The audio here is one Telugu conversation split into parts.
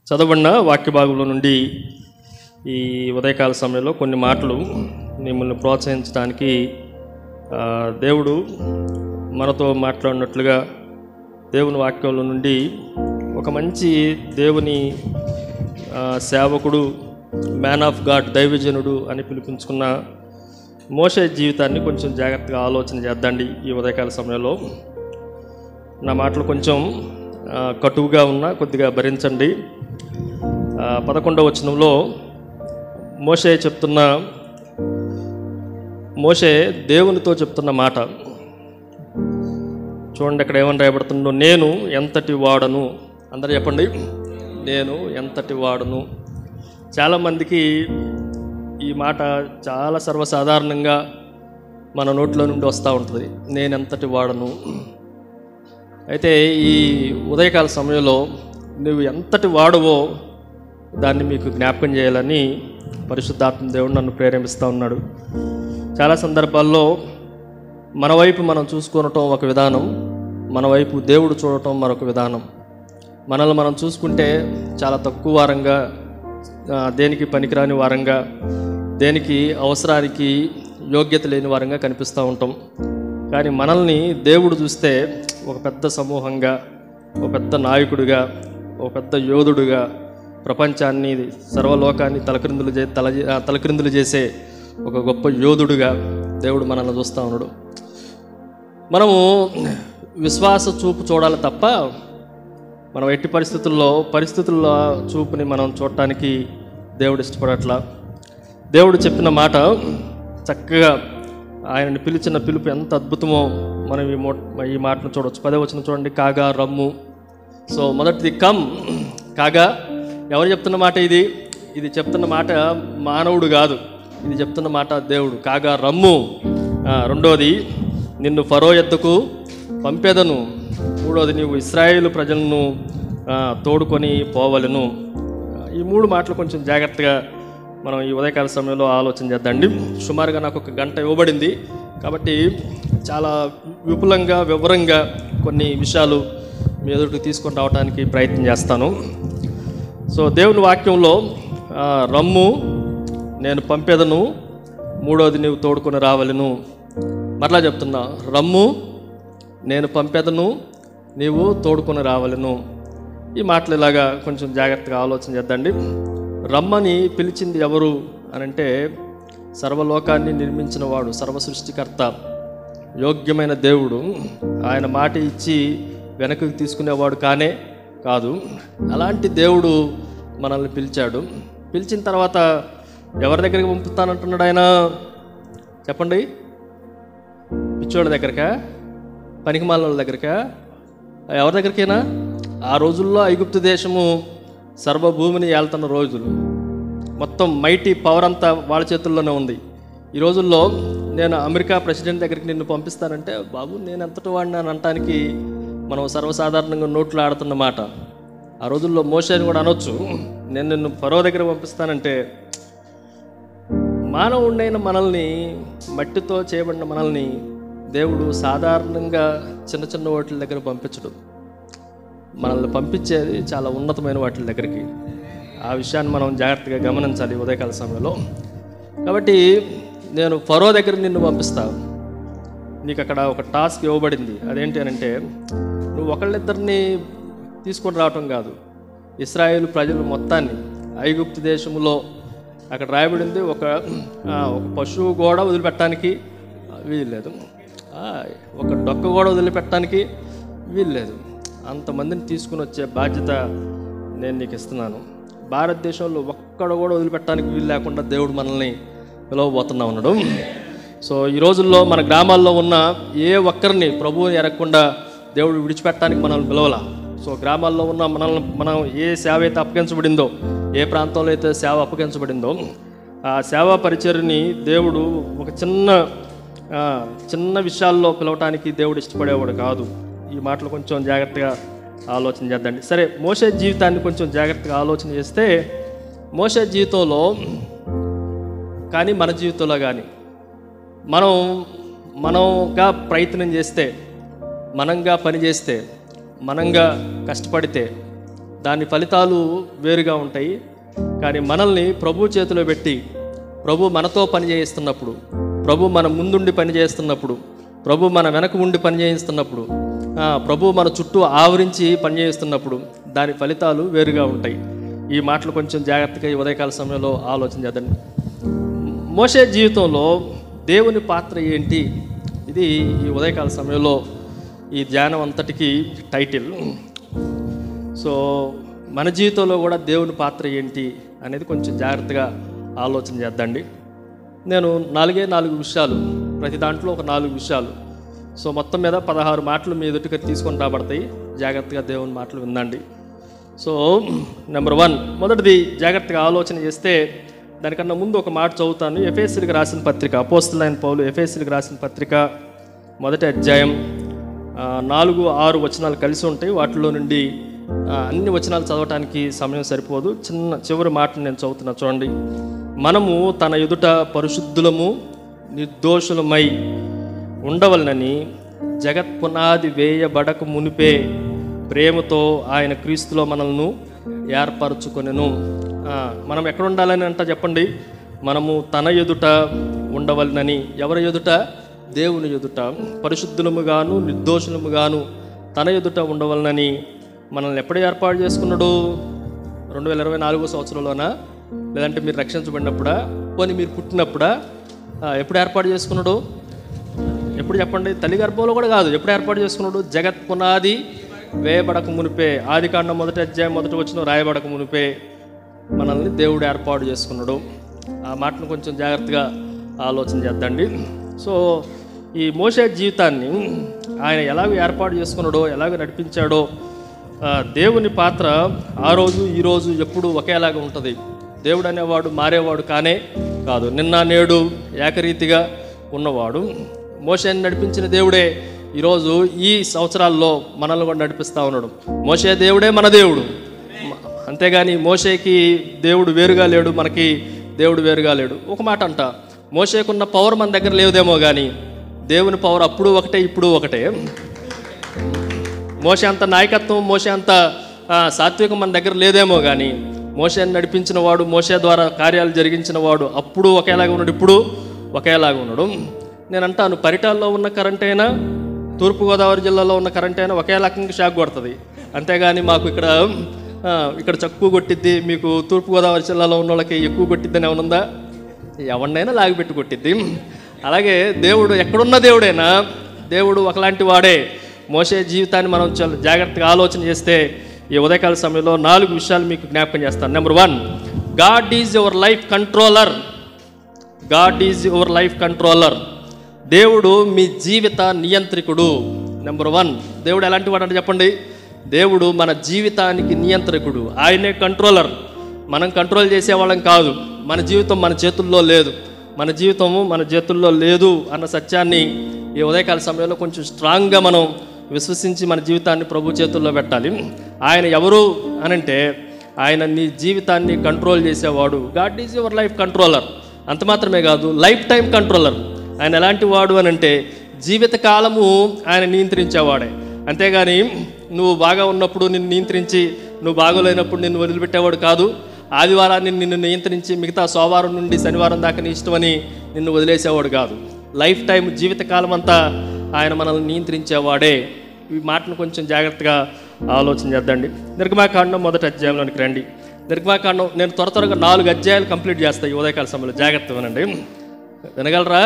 చదవబడిన వాక్య భాగంలో నుండి ఈ ఉదయకాల సమయంలో కొన్ని మాటలు మిమ్మల్ని ప్రోత్సహించడానికి దేవుడు మనతో మాట్లాడినట్లుగా దేవుని వాక్యంలో నుండి ఒక మంచి దేవుని సేవకుడు, మ్యాన్ ఆఫ్ గాడ్, దైవజనుడు అని పిలిపించుకున్న మోషే జీవితాన్ని కొంచెం జాగ్రత్తగా ఆలోచన చేద్దండి. ఈ ఉదయకాల సమయంలో నా మాటలు కొంచెం కటువుగా ఉన్నా కొద్దిగా భరించండి. 11వ వచనంలో మోషే దేవునితో చెప్తున్న మాట చూడండి. అక్కడ ఏమని రాయబడుతుందో, నేను ఎంతటి వాడను. అందరూ చెప్పండి, నేను ఎంతటి వాడను. చాలామందికి ఈ మాట చాలా సర్వసాధారణంగా మన నోట్లో నుండి వస్తూ ఉంటుంది, నేను ఎంతటి వాడను. అయితే ఈ ఉదయకాల సమయంలో నువ్వు ఎంతటి వాడవో దాన్ని మీకు జ్ఞాపకం చేయాలని పరిశుద్ధాత్మ దేవుడు నన్ను ప్రేరేపిస్తూ ఉన్నాడు. చాలా సందర్భాల్లో మన వైపు మనం చూసుకోవటం ఒక విధానం, మన వైపు దేవుడు చూడటం మరొక విధానం. మనల్ని మనం చూసుకుంటే చాలా తక్కువ వారంగా, దేనికి పనికిరాని వారంగా, దేనికి అవసరానికి యోగ్యత లేని వారంగా కనిపిస్తూ ఉంటాం. కానీ మనల్ని దేవుడు చూస్తే ఒక పెద్ద సమూహంగా, ఒక పెద్ద నాయకుడిగా, ఒక పెద్ద యోధుడుగా, ప్రపంచాన్ని, సర్వలోకాన్ని తలక్రిందులు చేసే ఒక గొప్ప యోధుడుగా దేవుడు మనల్ని చూస్తూ ఉన్నాడు. మనము విశ్వాస చూపు చూడాలి తప్ప మనం ఎట్టి పరిస్థితుల్లో చూపుని మనం చూడటానికి దేవుడు ఇష్టపడట్లా. దేవుడు చెప్పిన మాట చక్కగా, ఆయనని పిలిచిన పిలుపు ఎంత అద్భుతమో మనం ఈ మాటను చూడవచ్చు. 10వ వచనం చూడండి, కాగా రమ్ము. సో మొదటిది కమ్, కాగా. ఎవరు చెప్తున్న మాట ఇది చెప్తున్న మాట మానవుడు కాదు, ఇది చెప్తున్న మాట దేవుడు. కాగా రమ్ము. రెండోది, నిన్ను ఫరో యొద్దకు పంపేదను. మూడోది, నీవు ఇశ్రాయేలు ప్రజలను తోడుకొని పోవలను. ఈ 3 మాటలు కొంచెం జాగ్రత్తగా మనం ఈ ఉదయకాల సమయంలో ఆలోచన చేద్దాండి. సుమారుగా నాకు 1 గంట ఇవ్వబడింది కాబట్టి చాలా విపులంగా, వివరంగా కొన్ని విషయాలు మీ ఎదుటికి తీసుకొని రావడానికి ప్రయత్నం చేస్తాను. సో దేవుని వాక్యంలో రమ్ము, నేను పంపేదను. మూడోది, నీవు తోడుకొని రావలను. మరలా చెప్తున్నా, రమ్ము, నేను పంపేదను, నీవు తోడుకొని రావలను. ఈ మాటలు ఇలాగా కొంచెం జాగ్రత్తగా ఆలోచన చేద్దండి. రమ్మని పిలిచింది ఎవరు అనంటే, సర్వలోకాన్ని నిర్మించిన వాడు, సర్వ సృష్టికర్త, యోగ్యమైన దేవుడు. ఆయన మాట ఇచ్చి వెనక్కి తీసుకునేవాడు కానే కాదు. అలాంటి దేవుడు మనల్ని పిలిచాడు. పిలిచిన తర్వాత ఎవరి దగ్గరికి పంపుతానంటున్నాడు ఆయన? చెప్పండి. పిచ్చోడి దగ్గరకా? పనికిమాలిన వాళ్ళ దగ్గరకా? ఎవరి దగ్గరికైనా? ఆ రోజుల్లో ఐగుప్తు దేశము సర్వభూమిని ఏళ్తున్న రోజులు, మొత్తం మైటీ పవర్ అంతా వాళ్ళ చేతుల్లోనే ఉంది. ఈ రోజుల్లో నేను అమెరికా ప్రెసిడెంట్ దగ్గరికి నిన్ను పంపిస్తానంటే, బాబు నేను ఎంతటి వాడిని అని అనటానికి మనం సర్వసాధారణంగా నోట్లు ఆడుతున్న మాట. ఆ రోజుల్లో మోషేని కూడా అనొచ్చు, నేను నిన్ను ఫరో దగ్గర పంపిస్తానంటే. మానవుడైన మనల్ని, మట్టితో చేయబడిన మనల్ని దేవుడు సాధారణంగా చిన్న చిన్న వాటి దగ్గర పంపించడు. మనల్ని పంపించేది చాలా ఉన్నతమైన వాటి దగ్గరికి. ఆ విషయాన్ని మనం జాగ్రత్తగా గమనించాలి ఉదయకాల సమయంలో. కాబట్టి నేను ఫరో దగ్గర నిన్ను పంపిస్తా. నీకు అక్కడ ఒక టాస్క్ ఇవ్వబడింది. అదేంటి అని అంటే, నువ్వు ఒకళ్ళిద్దరిని తీసుకొని రావటం కాదు, ఇశ్రాయేలు ప్రజలు మొత్తాన్ని. ఐగుప్తు దేశంలో అక్కడ రాయబడింది, ఒక పశువు కూడా వదిలిపెట్టడానికి వీల్లేదు, ఒక డొక్క కూడా వదిలిపెట్టడానికి వీల్లేదు. అంతమందిని తీసుకుని వచ్చే బాధ్యత నేను నీకు ఇస్తున్నాను. భారతదేశంలో ఒక్కడ కూడా వదిలిపెట్టడానికి వీలు లేకుండా దేవుడు మనల్ని పిలవబోతున్నా ఉన్నాడు. సో ఈ రోజుల్లో మన గ్రామాల్లో ఉన్న ఏ ఒక్కరిని ప్రభువుని ఎరగకుండా దేవుడు విడిచిపెట్టడానికి మనల్ని పిలవలా. సో గ్రామాల్లో ఉన్న మనం ఏ సేవ అయితే అప్పగించబడిందో, ఏ ప్రాంతంలో అయితే సేవ అప్పగించబడిందో, ఆ సేవా పరిచర్ని దేవుడు ఒక చిన్న విషయాల్లో పిలవటానికి దేవుడు ఇష్టపడేవాడు కాదు. ఈ మాటలు కొంచెం జాగ్రత్తగా ఆలోచన చేద్దండి. సరే, మోషే జీవితాన్ని కొంచెం జాగ్రత్తగా ఆలోచన చేస్తే, మోషే జీవితంలో కానీ మన జీవితంలో కానీ మనంగా ప్రయత్నం చేస్తే, మనంగా పని చేస్తే, మనంగా కష్టపడితే దాని ఫలితాలు వేరుగా ఉంటాయి. కానీ మనల్ని ప్రభు చేతిలో పెట్టి ప్రభు మనతో పని చేయిస్తున్నప్పుడు, ప్రభు మన ముందుండి పని చేస్తున్నప్పుడు, ప్రభు మన వెనక ఉండి పని చేయిస్తున్నప్పుడు, ప్రభు మన చుట్టూ ఆవరించి పని చేయిస్తున్నప్పుడు దాని ఫలితాలు వేరుగా ఉంటాయి. ఈ మాటలు కొంచెం జాగ్రత్తగా ఈ ఉదయకాల సమయంలో ఆలోచన చేద్దండి. మోషే జీవితంలో దేవుని పాత్ర ఏంటి? ఇది ఈ ఉదయకాల సమయంలో ఈ ధ్యానం అంతటికి టైటిల్. సో మన జీవితంలో కూడా దేవుని పాత్ర ఏంటి అనేది కొంచెం జాగ్రత్తగా ఆలోచన చేద్దండి. నేను 4 విషయాలు, ప్రతి దాంట్లో ఒక 4 విషయాలు, సో మొత్తం మీద 16 మాటలు మీ ఎదుటికి తీసుకొని రాబడతాయి. జాగ్రత్తగా దేవుని మాటలు వినండి. సో నెంబర్ 1, మొదటిది జాగ్రత్తగా ఆలోచన చేస్తే, దానికన్నా ముందు ఒక మాట చదువుతాను. ఎఫెసీయులకు రాసిన పత్రిక, అపోస్తలుడైన పౌలు ఎఫెసీయులకు రాసిన పత్రిక 1వ అధ్యాయం 4-6 వచనాలు కలిసి ఉంటాయి. వాటిలో నుండి అన్ని వచనాలు చదవటానికి సమయం సరిపోదు. చివరి మాటను నేను చదువుతున్నా, చూడండి. మనము తన ఎదుట పరిశుద్ధులము నిర్దోషులమై ఉండవలనని జగత్ పునాది వేయబడక మునిపే ప్రేమతో ఆయన క్రీస్తులో మనల్ని ఏర్పరచుకొనెను. మనం ఎక్కడ ఉండాలని అంట చెప్పండి? మనము తన ఎదుట ఉండవలనని. ఎవరి ఎదుట? దేవుని ఎదుట. పరిశుద్ధులముగాను నిర్దోషులముగాను తన ఎదుట ఉండవలనని మనల్ని ఎప్పుడు ఏర్పాటు చేసుకున్నాడు? 2024 సంవత్సరంలోనా? లేదంటే మీరు రక్షించబడినప్పుడా? పోనీ మీరు పుట్టినప్పుడా? ఎప్పుడు ఏర్పాటు చేసుకున్నాడు? ఎప్పుడు చెప్పండి? తల్లి గర్భంలో కూడా కాదు. ఎప్పుడు ఏర్పాటు చేసుకున్నాడు? జగత్ పునాది వేయబడక మునిపే, ఆదికాండం 1వ అధ్యాయం 1వ వచనం రాయబడక మునిపే మనల్ని దేవుడు ఏర్పాటు చేసుకున్నాడు. ఆ మాటను కొంచెం జాగ్రత్తగా ఆలోచన చేద్దండి. సో ఈ మోషే జీవితాన్ని ఆయన ఎలాగ ఏర్పాటు చేసుకున్నాడో, ఎలాగ నడిపించాడో, దేవుని పాత్ర ఆ రోజు ఈ రోజు ఎప్పుడు ఒకేలాగా ఉంటుంది. దేవుడు అనేవాడు మారేవాడు కానే కాదు. నిన్న నేడు ఏకరీతిగా ఉన్నవాడు. మోషేని నడిపించిన దేవుడే ఈరోజు ఈ సంవత్సరాల్లో మనల్ని కూడా నడిపిస్తూ ఉన్నాడు. మోషే దేవుడే మన దేవుడు. అంతేగాని మోషేకి దేవుడు వేరుగా లేడు, మనకి దేవుడు వేరుగా లేడు. ఒక మాట అంట, మోషేకున్న పవర్ మన దగ్గర లేదేమో కానీ దేవుని పవర్ అప్పుడు ఒకటే ఇప్పుడు ఒకటే. మోషే అంత నాయకత్వం, మోషే అంత సాత్వికం మన దగ్గర లేదేమో కానీ మోషేని నడిపించిన వాడు, మోషే ద్వారా కార్యాలు జరిగించిన వాడు అప్పుడు ఒకేలాగా ఉన్నాడు, ఇప్పుడు ఒకేలాగా ఉన్నాడు. నేను అంటాను, పరిటాల్లో ఉన్న కరెంట్ అయినా, తూర్పుగోదావరి జిల్లాలో ఉన్న కరెంట్ అయినా ఒకే రకంగా షాక్ కొడుతుంది. అంతేగాని మాకు ఇక్కడ చక్కువ కొట్టిద్ది, మీకు తూర్పుగోదావరి జిల్లాలో ఉన్న వాళ్ళకి ఎక్కువ కొట్టిద్దని ఏమనుందా? ఎవరినైనా లాగిపెట్టి కొట్టిద్ది. అలాగే దేవుడు ఎక్కడున్న దేవుడైనా దేవుడు ఒకలాంటి వాడే. మోషే జీవితాన్ని మనం చాలా జాగ్రత్తగా ఆలోచన చేస్తే ఈ ఉదయకాల సమయంలో 4 విషయాలు మీకు జ్ఞాపకం చేస్తాను. Number 1, God is your life controller. God is your life controller. దేవుడు మీ జీవిత నియంత్రికుడు. నెంబర్ 1, దేవుడు ఎలాంటి వాడు అంటే చెప్పండి? దేవుడు మన జీవితానికి నియంత్రకుడు. ఆయనే కంట్రోలర్. మనం కంట్రోల్ చేసేవాళ్ళం కాదు. మన జీవితం మన చేతుల్లో లేదు. మన జీవితము మన చేతుల్లో లేదు అన్న సత్యాన్ని ఈ ఉదయకాల సమయంలో కొంచెం స్ట్రాంగ్గా మనం విశ్వసించి మన జీవితాన్ని ప్రభు చేతుల్లో పెట్టాలి. ఆయన ఎవరు అనంటే, ఆయన నీ జీవితాన్ని కంట్రోల్ చేసేవాడు. God is your life controller. అంత మాత్రమే కాదు, లైఫ్ టైం కంట్రోలర్. ఆయన ఎలాంటి వాడు అనంటే, జీవితకాలము ఆయన నియంత్రించేవాడే. అంతేగాని నువ్వు బాగా ఉన్నప్పుడు నిన్ను నియంత్రించి, నువ్వు బాగోలేనప్పుడు నిన్ను వదిలిపెట్టేవాడు కాదు. ఆదివారాన్ని నిన్ను నియంత్రించి మిగతా సోమవారం నుండి శనివారం దాకా నీ ఇష్టమని నిన్ను వదిలేసేవాడు కాదు. లైఫ్ టైం, జీవితకాలం అంతా ఆయన మనల్ని నియంత్రించేవాడే. ఈ మాటను కొంచెం జాగ్రత్తగా ఆలోచన చేద్దండి. నిర్గమాకాండం 1వ అధ్యాయంలోనికి రండి. నిర్గమాకాండం నేను త్వరగా 4 అధ్యాయాలు కంప్లీట్ చేస్తాను ఈ ఉదయకాల సమయంలో. జాగ్రత్తగా వినండి. వినగలరా?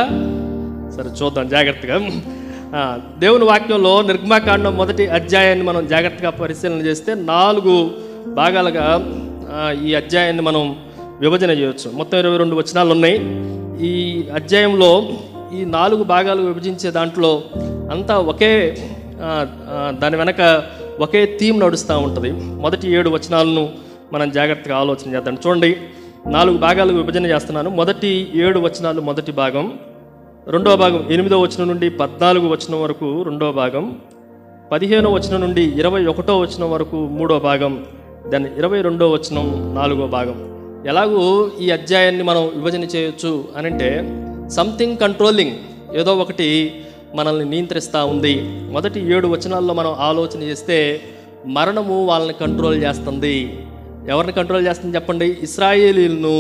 సరే, చూద్దాం జాగ్రత్తగా. దేవుని వాక్యంలో నిర్గమాకాండం 1వ అధ్యాయాన్ని మనం జాగ్రత్తగా పరిశీలన చేస్తే 4 భాగాలుగా ఈ అధ్యాయాన్ని మనం విభజన చేయవచ్చు. మొత్తం 22 వచనాలు ఉన్నాయి ఈ అధ్యాయంలో. ఈ 4 భాగాలు విభజించే దాంట్లో అంతా దాని వెనక ఒకే థీమ్ నడుస్తూ ఉంటుంది. మొదటి 7 వచనాలను మనం జాగ్రత్తగా ఆలోచన చేద్దాం. చూడండి, 4 భాగాలు విభజన చేస్తున్నాను. మొదటి 7 వచనాలు మొదటి భాగం, రెండవ భాగం 8వ వచనం నుండి 14వ వచనం వరకు రెండవ భాగం, 15వ వచనం నుండి 21వ వచనం వరకు మూడవ భాగం, దాని 22వ వచనం 4వ భాగం. ఎలాగూ ఈ అధ్యాయాన్ని మనం విభజన చేయొచ్చు అనంటే, సంథింగ్ కంట్రోలింగ్, ఏదో ఒకటి మనల్ని నియంత్రిస్తూ ఉంది. మొదటి 7 వచనాల్లో మనం ఆలోచన చేస్తే మరణము వాళ్ళని కంట్రోల్ చేస్తుంది. ఎవరిని కంట్రోల్ చేస్తుంది చెప్పండి? ఇశ్రాయేలీలను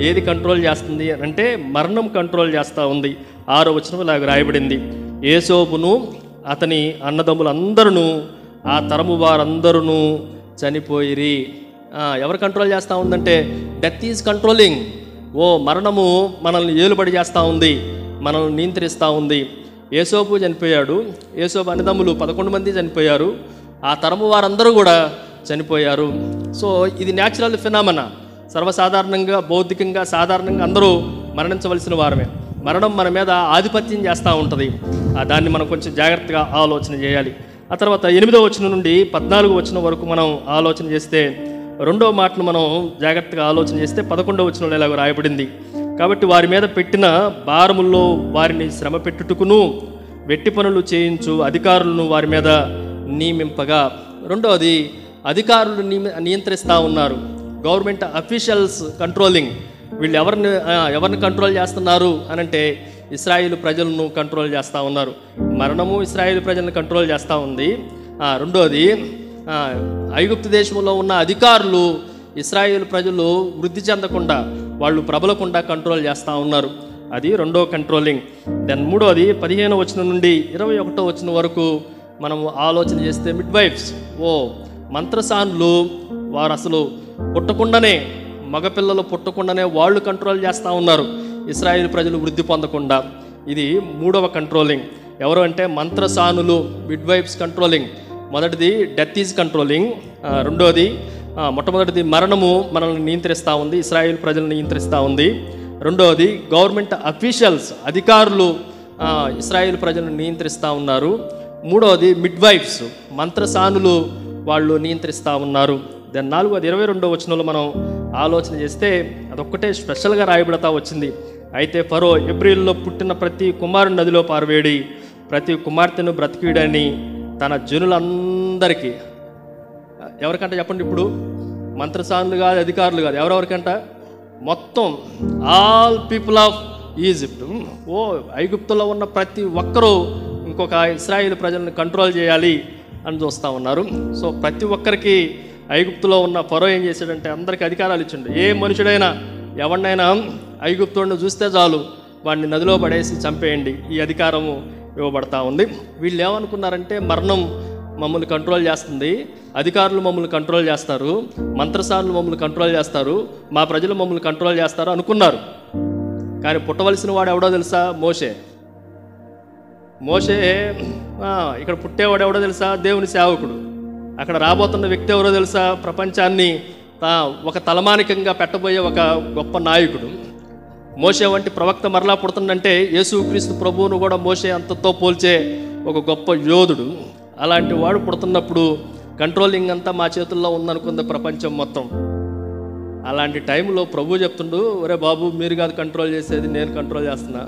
ఏది కంట్రోల్ చేస్తుంది అంటే మరణం కంట్రోల్ చేస్తూ ఉంది. 6వ వచనం ఇలాగ రాయబడింది, యోసేపును అతని అన్నదమ్ములందరూ ఆ తరము వారందరూ చనిపోయిరి. ఎవరు కంట్రోల్ చేస్తూ ఉందంటే డెత్ ఈజ్ కంట్రోలింగ్. మరణము మనల్ని ఏలుబడి చేస్తూ ఉంది, మనల్ని నియంత్రిస్తూ ఉంది. యోసేపు చనిపోయాడు, యోసేపు అన్నదమ్ములు 11 మంది చనిపోయారు, ఆ తరము వారందరూ కూడా చనిపోయారు. సో ఇది న్యాచురల్ ఫినామినా. సర్వసాధారణంగా భౌతికంగా సాధారణంగా అందరూ మరణించవలసిన వారమే. మరణం మన మీద ఆధిపత్యం చేస్తూ ఉంటుంది. దాన్ని మనం కొంచెం జాగ్రత్తగా ఆలోచన చేయాలి. ఆ తర్వాత 8వ వచనం నుండి 14వ వచనం వరకు మనం ఆలోచన చేస్తే, రెండవ మాటను మనం జాగ్రత్తగా ఆలోచన చేస్తే 11వ వచనంలో ఇలాగ రాయబడింది, కాబట్టి వారి మీద పెట్టిన భారముల్లో వారిని శ్రమ పెట్టుటకును వెట్టి పనులు చేయించు అధికారులను వారి మీద నియమింపగా. రెండవది, అధికారులు నియంత్రిస్తూ ఉన్నారు. Government officials controlling. వీళ్ళు ఎవరిని కంట్రోల్ చేస్తున్నారు అనంటే ఇశ్రాయేలు ప్రజలను కంట్రోల్ చేస్తూ ఉన్నారు. మరణము ఇశ్రాయేలు ప్రజలను కంట్రోల్ చేస్తూ ఉంది. రెండోది, ఐగుప్తు దేశంలో ఉన్న అధికారులు ఇశ్రాయేలు ప్రజలు వృద్ధి చెందకుండా, వాళ్ళు ప్రబలకుండా కంట్రోల్ చేస్తూ ఉన్నారు. అది రెండో కంట్రోలింగ్. దెన్ మూడోది 15వ వచనం నుండి 21వ వచనం వరకు మనం ఆలోచన చేస్తే, మిడ్ వైఫ్స్, మంత్రసానులు, వారు అసలు పుట్టకుండానే, మగపిల్లలు పుట్టకుండానే వాళ్ళు కంట్రోల్ చేస్తూ ఉన్నారు, ఇశ్రాయేలు ప్రజలు వృద్ధి పొందకుండా. ఇది మూడవ కంట్రోలింగ్. ఎవరు అంటే మంత్రసానులు, మిడ్ వైఫ్స్ కంట్రోలింగ్. మొదటిది డెత్ ఈజ్ కంట్రోలింగ్. మొట్టమొదటిది మరణము మనల్ని నియంత్రిస్తూ ఉంది, ఇశ్రాయేలు ప్రజలను నియంత్రిస్తూ ఉంది. రెండవది గవర్నమెంట్ అఫీషియల్స్, అధికారులు ఇశ్రాయేలు ప్రజలను నియంత్రిస్తూ ఉన్నారు. మూడవది మిడ్ వైఫ్స్, మంత్రసానులు, వాళ్ళు నియంత్రిస్తూ ఉన్నారు. దాని 4వది 22వ వచనంలో మనం ఆలోచన చేస్తే అదొక్కటే స్పెషల్గా రాయబడతా వచ్చింది. అయితే ఫరో ఎబ్రిల్లో పుట్టిన ప్రతి కుమారుని నదిలో పారవేడి, ప్రతి కుమార్తెను బ్రతికిడని తన జనులందరికీ. ఎవరికంట చెప్పండి? ఇప్పుడు మంత్రసానులు కాదు, అధికారులు కాదు, ఎవరెవరికంట? మొత్తం ఆల్ పీపుల్ ఆఫ్ ఈజిప్ట్. ఐగుప్తులో ఉన్న ప్రతి ఒక్కరూ ఇంకొక ఇశ్రాయేలు ప్రజలను కంట్రోల్ చేయాలి అని చూస్తూ ఉన్నారు. సో ప్రతి ఒక్కరికి ఐగుప్తులో ఉన్న ఫరో ఏం చేశాడంటే అందరికీ అధికారాలు ఇచ్చిండు. ఏ మనుషుడైనా ఎవరినైనా ఐగుప్తుడిని చూస్తే చాలు వాడిని నదిలో పడేసి చంపేయండి, ఈ అధికారము ఇవ్వబడతా ఉంది. వీళ్ళు ఏమనుకున్నారంటే మరణం మమ్మల్ని కంట్రోల్ చేస్తుంది, అధికారులు మమ్మల్ని కంట్రోల్ చేస్తారు, మంత్రసానులు మమ్మల్ని కంట్రోల్ చేస్తారు, మా ప్రజలు మమ్మల్ని కంట్రోల్ చేస్తారు అనుకున్నారు. కానీ పుట్టవలసిన వాడు ఎవడో తెలుసా? మోషే. ఇక్కడ పుట్టేవాడు ఎవడో తెలుసా? దేవుని సేవకుడు. అక్కడ రాబోతున్న వ్యక్తి ఎవరో తెలుసా? ప్రపంచాన్ని ఒక తలమానికంగా పెట్టబోయే ఒక గొప్ప నాయకుడు. మోషే వంటి ప్రవక్త మరలా పుడుతుందంటే యేసుక్రీస్తు ప్రభువును కూడా మోషే అంతతో పోల్చే ఒక గొప్ప యోధుడు. అలాంటి వాడు పుడుతున్నప్పుడు కంట్రోలింగ్ అంతా మా చేతుల్లో ఉందనుకుంది ప్రపంచం మొత్తం. అలాంటి టైంలో ప్రభు చెప్తుండు, ఒరే బాబు, మీరు కాదు కంట్రోల్ చేసేది, నేను కంట్రోల్ చేస్తున్నా,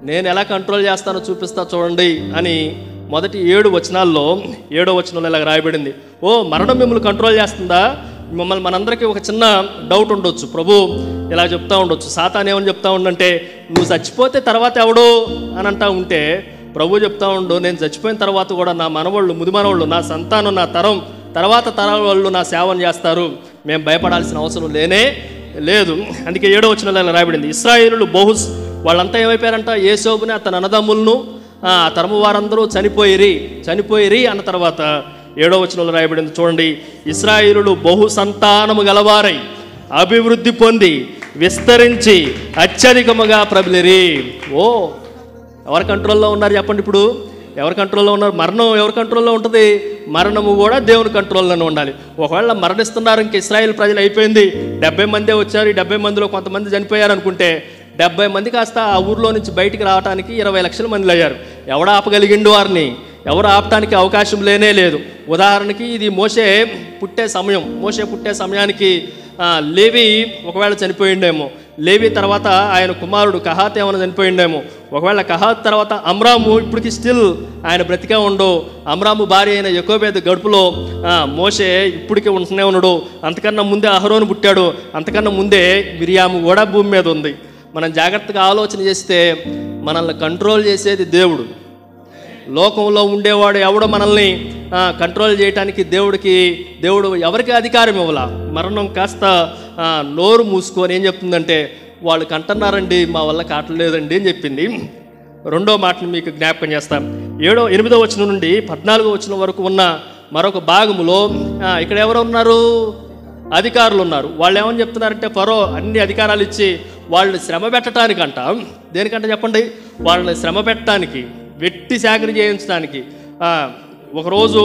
నేను ఎలా కంట్రోల్ చేస్తానో చూపిస్తా చూడండి అని మొదటి 7 వచనాల్లో 7వ వచనంలో ఇలా రాయబడింది. మరణం మిమ్మల్ని కంట్రోల్ చేస్తుందా? మిమ్మల్ని మనందరికీ ఒక చిన్న డౌట్ ఉండొచ్చు. ప్రభు ఇలా చెప్తా ఉండొచ్చు, సాతాన్ ఏమని చెప్తా ఉండంటే, నువ్వు చచ్చిపోతే తర్వాత ఎవడో అని అంటా ఉంటే ప్రభు చెప్తా ఉండు, నేను చచ్చిపోయిన తర్వాత కూడా నా మనవాళ్ళు, ముది మనవాళ్ళు, నా సంతానం, నా తరం తర్వాత తరాల వాళ్ళు నా సేవను చేస్తారు, మేము భయపడాల్సిన అవసరం లేనే లేదు. అందుకే 7వ వచనంలో ఇలా రాయబడింది, ఇశ్రాయేలులు వాళ్ళంతా ఏమైపోయారంట? యోసేపుని అతని అన్నదమ్ములను ఆ తరము వారందరూ చనిపోయిరి అన్న తర్వాత 7వ వచనంలో రాయబడింది చూడండి, ఇశ్రాయేలులు బహు సంతానము గలవారై అభివృద్ధి పొంది విస్తరించి అత్యధికముగా ప్రబలిరి. ఎవరి కంట్రోల్లో ఉన్నారు చెప్పండి? ఇప్పుడు ఎవరి కంట్రోల్లో ఉన్నారు? మరణం ఎవరి కంట్రోల్లో ఉంటుంది? మరణము కూడా దేవుని కంట్రోల్లోనే ఉండాలి. ఒకవేళ మరణిస్తున్నారు, ఇంక ఇశ్రాయేల్ ప్రజలు అయిపోయింది, 70 మందే వచ్చారు, ఈ 70 మందిలో కొంతమంది చనిపోయారు అనుకుంటే 70 మంది కాస్త ఆ ఊర్లో నుంచి బయటికి రావడానికి 20 లక్షల మంది అయ్యారు. ఎవడు ఆపగలిగిండు వారిని? ఎవరు ఆపటానికి అవకాశం లేనే లేదు. ఉదాహరణకి ఇది మోషే పుట్టే సమయానికి లేవి ఒకవేళ చనిపోయిండేమో, లేవి తర్వాత ఆయన కుమారుడు కహాత్ ఏమైనా చనిపోయిండేమో, ఒకవేళ కహాత్ తర్వాత అమ్రాము ఇప్పటికి స్టిల్ ఆయన బ్రతికే ఉండో, అమ్రాము భార్య అయిన యెకోబేదు గడుపులో మోషే ఇప్పటికీ ఉంటూనే ఉన్నాడు. అంతకన్నా ముందే అహరోను పుట్టాడు, అంతకన్నా ముందే మిరియాము కూడా భూమి మీద ఉంది. మనం జాగ్రత్తగా ఆలోచన చేస్తే మనల్ని కంట్రోల్ చేసేది దేవుడు. లోకంలో ఉండేవాడు ఎవడో మనల్ని కంట్రోల్ చేయడానికి దేవుడు ఎవరికి అధికారం ఇవ్వాల. మరణం కాస్త నోరు మూసుకొని ఏం చెప్తుందంటే, వాళ్ళు కంటున్నారండి, మా వల్ల కావట్లేదండి అని చెప్పింది. రెండో మాటను మీకు జ్ఞాపకం చేస్తాం. 8వ వచనం నుండి 14వ వచనం వరకు ఉన్న మరొక భాగములో ఇక్కడ ఎవరు ఉన్నారు? అధికారులు ఉన్నారు. వాళ్ళు ఏమని చెప్తున్నారంటే, ఫరో అన్ని అధికారాలు ఇచ్చి వాళ్ళని శ్రమ పెట్టడానికంట. దేనికంట చెప్పండి? వాళ్ళని శ్రమ పెట్టడానికి, వెట్టి చాకరీ చేయించడానికి. ఒకరోజు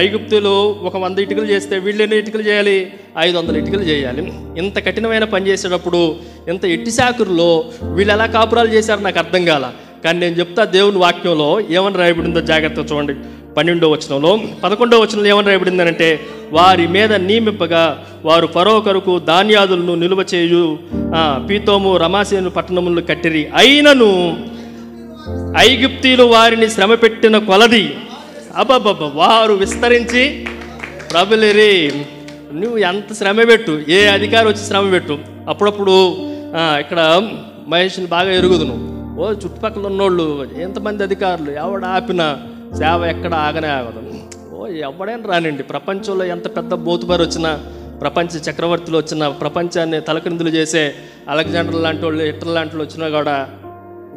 ఐగుప్తులు 100 ఇటుకలు చేస్తే వీళ్ళు ఎన్ని ఇటుకలు చేయాలి? 500 ఇటుకలు చేయాలి. ఇంత కఠినమైన పని చేసేటప్పుడు, ఇంత ఎట్టి చాకరులో వీళ్ళు ఎలా కాపురాలు చేశారు నాకు అర్థం కాల. కానీ నేను చెప్తా, దేవుని వాక్యంలో ఏమని రాయబడిందో జాగ్రత్తగా చూడండి. 12వ వచనంలో 11వ వచనంలో ఏమని రాయబడిందనంటే, వారి మీద నియమింపగా వారు ఫరో కొరకు ధాన్యాదులను నిలువ చేయు పీతోము రమాసేను పట్టణములను కట్టిరి. అయినను ఐగుప్తీయులు వారిని శ్రమ పెట్టిన కొలది అబ్బబ్బబ్బ వారు విస్తరించి ప్రబలిరి. నువ్వు ఎంత శ్రమ పెట్టు, ఏ అధికారి వచ్చి శ్రమ పెట్టు, అప్పుడప్పుడు ఇక్కడ మహేష్ని బాగా ఎరుగుదును. చుట్టుపక్కల ఉన్నోళ్ళు ఎంతమంది అధికారులు ఎవడ ఆపిన సేవ ఎక్కడ ఆగనే ఆగదు. ఎవడైనా రానండి. ప్రపంచంలో ఎంత పెద్ద బోతుబారు వచ్చినా, ప్రపంచ చక్రవర్తులు వచ్చినా, ప్రపంచాన్ని తలకిందులు చేసే అలెగ్జాండర్ లాంటి వాళ్ళు, హిట్లర్ లాంటి వాళ్ళు వచ్చినా కూడా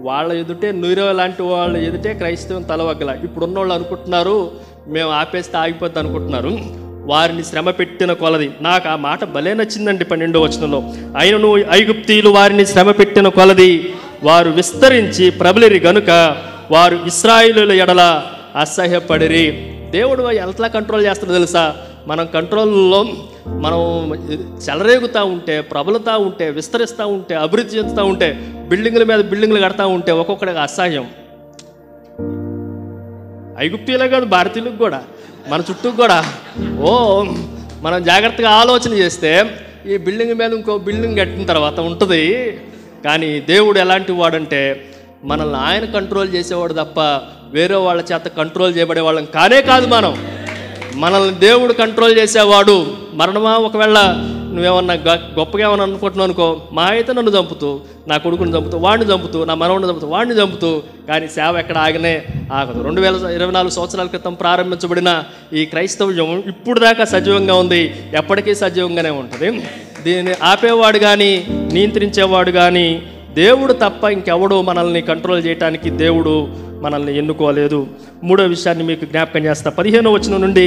వాళ్ళ ఎదుటే, నీరో లాంటి వాళ్ళ ఎదుటే క్రైస్తవం తలవగ్గల. ఇప్పుడు ఉన్నోళ్ళు అనుకుంటున్నారు మేము ఆపేస్తే ఆగిపోద్ది అనుకుంటున్నారు. వారిని శ్రమ పెట్టిన కొలది. నాకు ఆ మాట భలే నచ్చిందండి 12వ వచనంలో. అయినను ఐగుప్తీయులు వారిని శ్రమ పెట్టిన కొలది వారు విస్తరించి ప్రబలిరి గనుక వారు ఇశ్రాయేలుల ఎడల అసహ్యపడిరి. దేవుడు ఎట్లా కంట్రోల్ చేస్తాడో తెలుసా? మనం కంట్రోల్లో మనం చెలరేగుతూ ఉంటే, ప్రబలుతూ ఉంటే, విస్తరిస్తూ ఉంటే, అభివృద్ధి చెందుతూ ఉంటే, బిల్డింగుల మీద బిల్డింగులు కడతా ఉంటే ఒక్కొక్కడికి అసహ్యం. ఐగుప్తీయులే కాదు, భారతీయులకు కూడా, మన చుట్టూ కూడా మనం జాగ్రత్తగా ఆలోచన చేస్తే ఈ బిల్డింగ్ మీద ఇంకో బిల్డింగ్ కట్టిన తర్వాత ఉంటుంది. కానీ దేవుడు ఎలాంటి వాడంటే, మనల్ని ఆయన కంట్రోల్ చేసేవాడు తప్ప వేరే వాళ్ళ చేత కంట్రోల్ చేయబడే వాళ్ళం కానే కాదు. మనల్ని దేవుడు కంట్రోల్ చేసేవాడు. మరణమా ఒకవేళ నువ్వేమన్నా గొప్పగా ఏమన్నా అనుకుంటున్నావు అనుకో, మా అయితే నన్ను చంపుతూ, నా కొడుకుని చంపుతూ, వాడిని చంపుతూ, నా మనవడిని చంపుతూ, వాడిని చంపుతూ, కానీ సేవ ఎక్కడ ఆగనే ఆగదు. 2024 సంవత్సరాల క్రితం ప్రారంభించబడిన ఈ క్రైస్తవ్యం ఇప్పుడు దాకా సజీవంగా ఉంది, ఎప్పటికీ సజీవంగానే ఉంటుంది. దీన్ని ఆపేవాడు కానీ నియంత్రించేవాడు కానీ దేవుడు తప్ప ఇంకెవడు మనల్ని కంట్రోల్ చేయడానికి దేవుడు మనల్ని ఎన్నుకోలేదు. మూడో విషయాన్ని మీకు జ్ఞాపకం చేస్తా. 15వ వచనం నుండి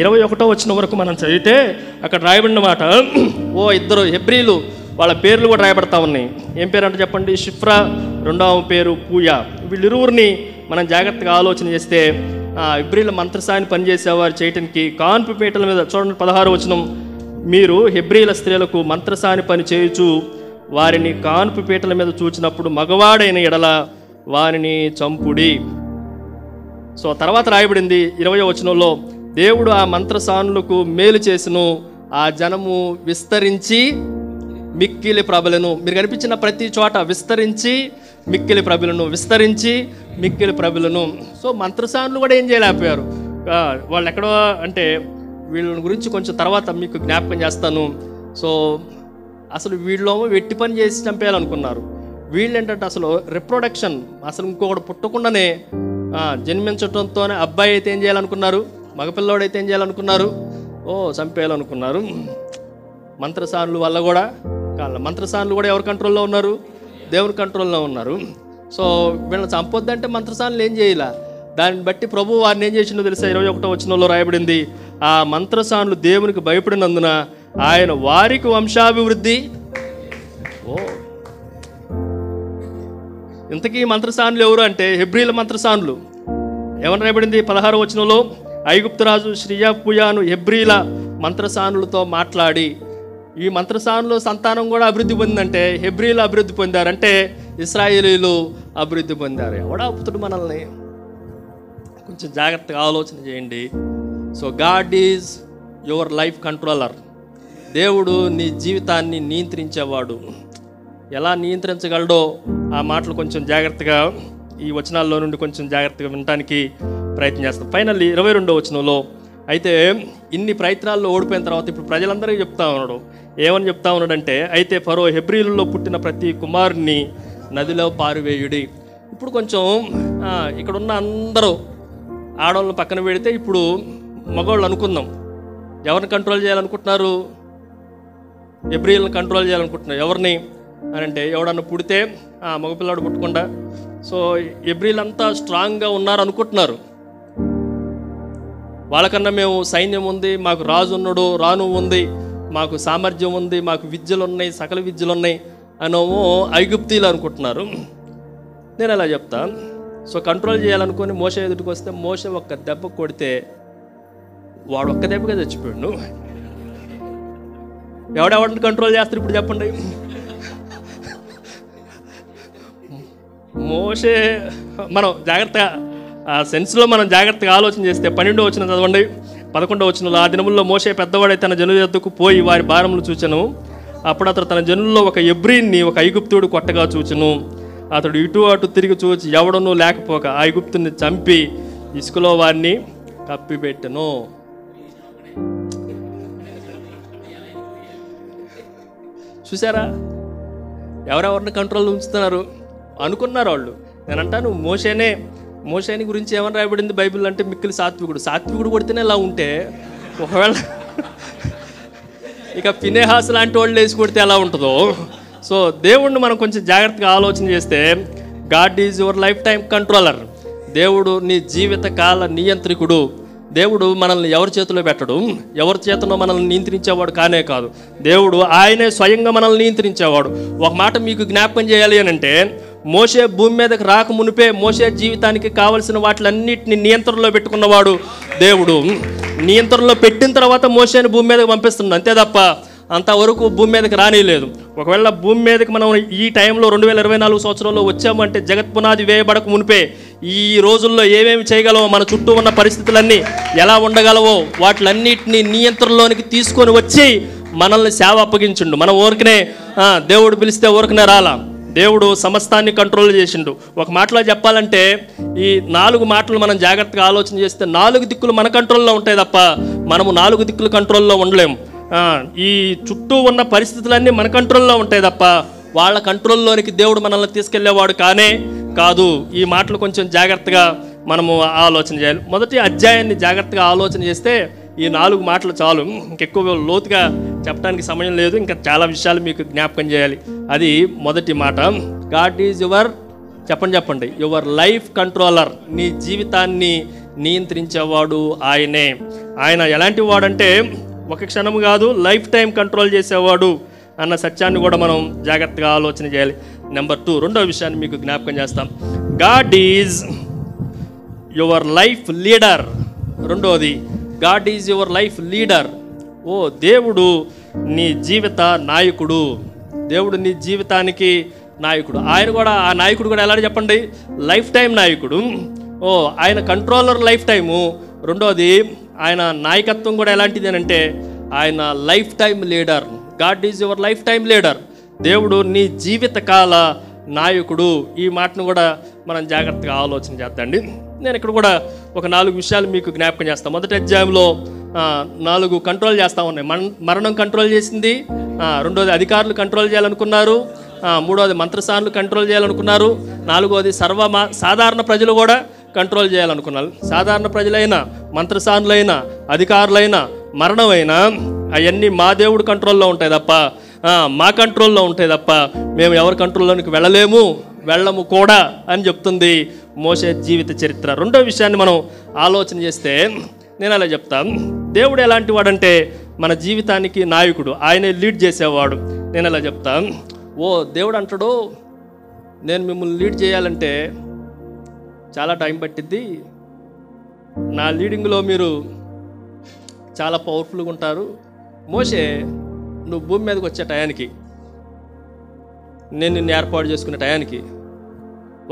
21వ వచనం వరకు మనం చదివితే అక్కడ రాయబడిన మాట, ఇద్దరు హెబ్రీలు, వాళ్ళ పేర్లు కూడా రాయబడతా ఉన్నాయి. ఏం పేరు అంటే చెప్పండి? షిఫ్రా, రెండవ పేరు పూయా. వీళ్ళిరువురిని మనం జాగ్రత్తగా ఆలోచన చేస్తే హెబ్రీల మంత్రసాన్ని పనిచేసేవారు చేయటానికి కాన్పు పీటల మీద చూడండి. 16వ వచనం, మీరు హెబ్రీల స్త్రీలకు మంత్రసాని పని చేయుచు వారిని కాన్పు పీటల మీద చూచినప్పుడు మగవాడైన ఎడల వారిని చంపుడి. సో తర్వాత రాయబడింది 20వ వచనంలో, దేవుడు ఆ మంత్రసానులకు మేలు చేసిను, ఆ జనము విస్తరించి మిక్కిలి ప్రబలను. మీరు కనిపించిన ప్రతి చోట విస్తరించి మిక్కిలి ప్రబలను, విస్తరించి మిక్కిలి ప్రబలను. సో మంత్రసానులు కూడా ఏం చేయలేకపోయారు. వాళ్ళు ఎక్కడో అంటే వీళ్ళ గురించి కొంచెం తర్వాత మీకు జ్ఞాపకం చేస్తాను. సో అసలు వీళ్ళేమో వెట్టి పని చేసి చంపేయాలనుకున్నారు. వీళ్ళు ఏంటంటే అసలు రిప్రొడక్షన్, అసలు ఇంకొకటి పుట్టకుండానే జన్మించడంతోనే అబ్బాయి అయితే ఏం చేయాలనుకున్నారు, మగపిల్లోడైతే ఏం చేయాలనుకున్నారు, చంపేయాలనుకున్నారు. మంత్రసానుల వల్ల కూడా మంత్రసానులు కూడా ఎవరి కంట్రోల్లో ఉన్నారు? దేవుని కంట్రోల్లో ఉన్నారు. సో వీళ్ళని చంపొద్దంటే మంత్రసానులు ఏం చేయాల? దాన్ని బట్టి ప్రభు వారిని ఏం చేసిందో తెలుసా? 21వ వచనంలో రాయబడింది, ఆ మంత్రసానులు దేవునికి భయపడినందున ఆయన వారికి వంశాభివృద్ధి. ఇంతకీ మంత్రసానులు ఎవరు అంటే హెబ్రీల మంత్రసానులు. ఏమని రాయబడింది? 16వ వచనంలో, ఐగుప్తురాజు శ్రీయాపుయాను హెబ్రీల మంత్రసానులతో మాట్లాడి, ఈ మంత్రసానులు సంతానం కూడా అభివృద్ధి పొందిందంటే హెబ్రీలు అభివృద్ధి పొందారంటే ఇశ్రాయేలీలు అభివృద్ధి పొందారు. ఎవడా అప్పుతుడు మనల్ని? కొంచెం జాగ్రత్తగా ఆలోచన చేయండి. So God is your life controller. దేవుడు నీ జీవితాన్ని నియంత్రించేవాడు. ఎలా నియంత్రించగలడో ఆ మాటలు కొంచెం జాగ్రత్తగా ఈ వచనాల్లో నుండి కొంచెం జాగ్రత్తగా వినడానికి ప్రయత్నం చేస్తాం. ఫైనల్లీ 22వ వచనంలో, అయితే ఇన్ని ప్రయత్నాల్లో ఓడిపోయిన తర్వాత ఇప్పుడు ప్రజలందరికీ చెప్తా ఉన్నాడు. ఏమని చెప్తా ఉన్నాడంటే, అయితే ఫరో హెబ్రీలలో పుట్టిన ప్రతి కుమారుని నదిలో పారివేయుడి. ఇప్పుడు కొంచెం ఇక్కడున్న అందరూ ఆడవాళ్ళని పక్కన పెడితే ఇప్పుడు మగవాళ్ళు అనుకుందాం. ఎవరిని కంట్రోల్ చేయాలనుకుంటున్నారు? ఎబ్రీల్ని కంట్రోల్ చేయాలనుకుంటున్నారు. ఎవరిని అని అంటే, ఎవడన్నా పుడితే మగపిల్లాడు పుట్టకుండా, సో ఎబ్రీల్ అంతా స్ట్రాంగ్గా ఉన్నారు అనుకుంటున్నారు. వాళ్ళకన్నా మేము సైన్యం ఉంది, మాకు రాజు ఉన్నాడు, రాను ఉంది, మాకు సామర్థ్యం ఉంది, మాకు విద్యలు ఉన్నాయి, సకల విద్యలు ఉన్నాయి అనేమో ఐగుప్తీలు అనుకుంటున్నారు. నేను అలా చెప్తా. సో కంట్రోల్ చేయాలనుకొని మోషే ఎదుటికి వస్తే మోషే ఒక్క దెబ్బ కొడితే వాడు ఒక్క దెబ్బగా చచ్చిపోయాడు. ఎవడెవడిని కంట్రోల్ చేస్తారు ఇప్పుడు చెప్పండి? మోషే మనం జాగ్రత్తగా ఆ సెన్స్లో మనం జాగ్రత్తగా ఆలోచన చేస్తే 12వ వచనం చదవండి. 11వ వచనంలో, ఆ దినముల్లో మోషే పెద్దవాడై తన జనుల యొద్దకు పోయి వారి భారములు చూచెను. అప్పుడు అతడు తన జనుల్లో ఒక ఎబ్రీని ఒక ఐగుప్తుడు కొట్టగా చూచెను. అతడు ఇటు అటు తిరిగి చూచి ఎవడనూ లేకపోక ఆ ఐగుప్తుని చంపి ఇసుకలో వారిని కప్పిపెట్టెను. చూసారా ఎవరెవరిని కంట్రోల్ ఉంచుతున్నారు అనుకున్నారు వాళ్ళు. నేను అంటాను మోషేని గురించి ఏమని రాయబడింది బైబిల్ అంటే, మిక్కిలి సాత్వికుడు కొడితేనే ఇలా ఉంటే, ఒకవేళ ఇక ఫినెహాస్ లాంటి వాళ్ళు వేసి కొడితే ఎలా ఉంటుందో. సో దేవుడిని మనం కొంచెం జాగ్రత్తగా ఆలోచన చేస్తే, God is your life time controller. దేవుడు నీ జీవిత కాల నియంత్రికుడు. దేవుడు మనల్ని ఎవరి చేతిలో పెట్టడు, ఎవరి చేతిలో మనల్ని నియంత్రించేవాడు కానే కాదు. దేవుడు ఆయనే స్వయంగా మనల్ని నియంత్రించేవాడు. ఒక మాట మీకు జ్ఞాపకం చేయాలి అని అంటే, మోషే భూమి మీదకి రాక మునిపే మోషే జీవితానికి కావలసిన వాటిలన్నిటిని నియంత్రణలో పెట్టుకున్నవాడు దేవుడు. నియంత్రణలో పెట్టిన తర్వాత మోషేని భూమి మీదకి పంపిస్తున్నాడు, అంతే తప్ప అంతవరకు భూమి మీదకి రానిలేదు. ఒకవేళ భూమి మీదకి మనం ఈ టైంలో 2024 సంవత్సరంలో వచ్చామంటే, జగత్పునాది వేయబడక మునిపే ఈ రోజుల్లో ఏమేమి చేయగలవో, మన చుట్టూ ఉన్న పరిస్థితులన్నీ ఎలా ఉండగలవో వాటిలన్నిటినీ నియంత్రణలోనికి తీసుకొని వచ్చి మనల్ని సేవ అప్పగించిండు. మన ఊరికనే దేవుడు పిలిస్తే ఊరికనే రాలా. దేవుడు సమస్తాన్ని కంట్రోల్ చేసిండు. ఒక మాటలో చెప్పాలంటే, ఈ 4 మాటలు మనం జాగ్రత్తగా ఆలోచన చేస్తే 4 దిక్కులు మన కంట్రోల్లో ఉంటాయి తప్ప మనము 4 దిక్కులు కంట్రోల్లో ఉండలేము. ఈ చుట్టూ ఉన్న పరిస్థితులన్నీ మన కంట్రోల్లో ఉంటాయి తప్ప వాళ్ళ కంట్రోల్లోనికి దేవుడు మనల్ని తీసుకెళ్లేవాడు కానే కాదు. ఈ మాటలు కొంచెం జాగ్రత్తగా మనము ఆలోచన చేయాలి. మొదటి అధ్యాయాన్ని జాగ్రత్తగా ఆలోచన చేస్తే ఈ 4 మాటలు చాలు. ఇంకెక్కువ లోతుగా చెప్పడానికి సమయం లేదు. ఇంకా చాలా విషయాలు మీకు జ్ఞాపకం చేయాలి. అది మొదటి మాట. గాడ్ ఈజ్ చెప్పండి యువర్ లైఫ్ కంట్రోలర్. నీ జీవితాన్ని నియంత్రించేవాడు ఆయనే. ఆయన ఎలాంటి వాడంటే, ఒక క్షణం కాదు, లైఫ్ టైం కంట్రోల్ చేసేవాడు అన్న సత్యాన్ని కూడా మనం జాగ్రత్తగా ఆలోచన చేయాలి. నెంబర్ 2, రెండవ విషయాన్ని మీకు జ్ఞాపకం చేస్తాం. God is your life leader. రెండవది, God is your life leader. దేవుడు నీ జీవిత నాయకుడు. దేవుడు నీ జీవితానికి నాయకుడు. ఆ నాయకుడు కూడా ఎలా చెప్పండి? లైఫ్ టైం నాయకుడు. ఆయన కంట్రోలర్ లైఫ్ టైము. రెండోది, ఆయన నాయకత్వం కూడా ఎలాంటిది అని అంటే, ఆయన life time leader. God is your life time leader. దేవుడు నీ జీవితకాల నాయకుడు. ఈ మాటను కూడా మనం జాగ్రత్తగా ఆలోచన చేద్దాండి. నేను ఇక్కడ కూడా ఒక 4 విషయాలు మీకు జ్ఞాపకం చేస్తాను. మొదటి అధ్యాయంలో 4 కంట్రోల్ చేస్తూ ఉన్నాయి. మరణం కంట్రోల్ చేసింది. రెండోది, అధికారులు కంట్రోల్ చేయాలనుకున్నారు. మూడోది, మంత్రసానులు కంట్రోల్ చేయాలనుకున్నారు. నాలుగోది, సాధారణ ప్రజలు కూడా కంట్రోల్ చేయాలనుకున్నారు. సాధారణ ప్రజలైనా, మంత్రసానులైనా, అధికారులైనా, మరణమైనా అవన్నీ మా దేవుడు కంట్రోల్లో ఉంటాయి తప్ప, మా కంట్రోల్లో ఉంటాయి తప్ప మేము ఎవరి కంట్రోల్లోనికి వెళ్ళము కూడా అని చెప్తుంది మోషే జీవిత చరిత్ర. రెండో విషయాన్ని మనం ఆలోచన చేస్తే నేను అలా చెప్తాను. దేవుడు ఎలాంటి వాడంటే, మన జీవితానికి నాయకుడు. ఆయనే లీడ్ చేసేవాడు. నేను అలా చెప్తాను. దేవుడు అంటాడు, నేను మిమ్మల్ని లీడ్ చేయాలంటే చాలా టైం పట్టిద్ది. నా లీడింగ్లో మీరు చాలా పవర్ఫుల్గా ఉంటారు. మోషే, నువ్వు భూమి మీదకి వచ్చే టయానికి, నేను నిన్ను ఏర్పాటు చేసుకునే టయానికి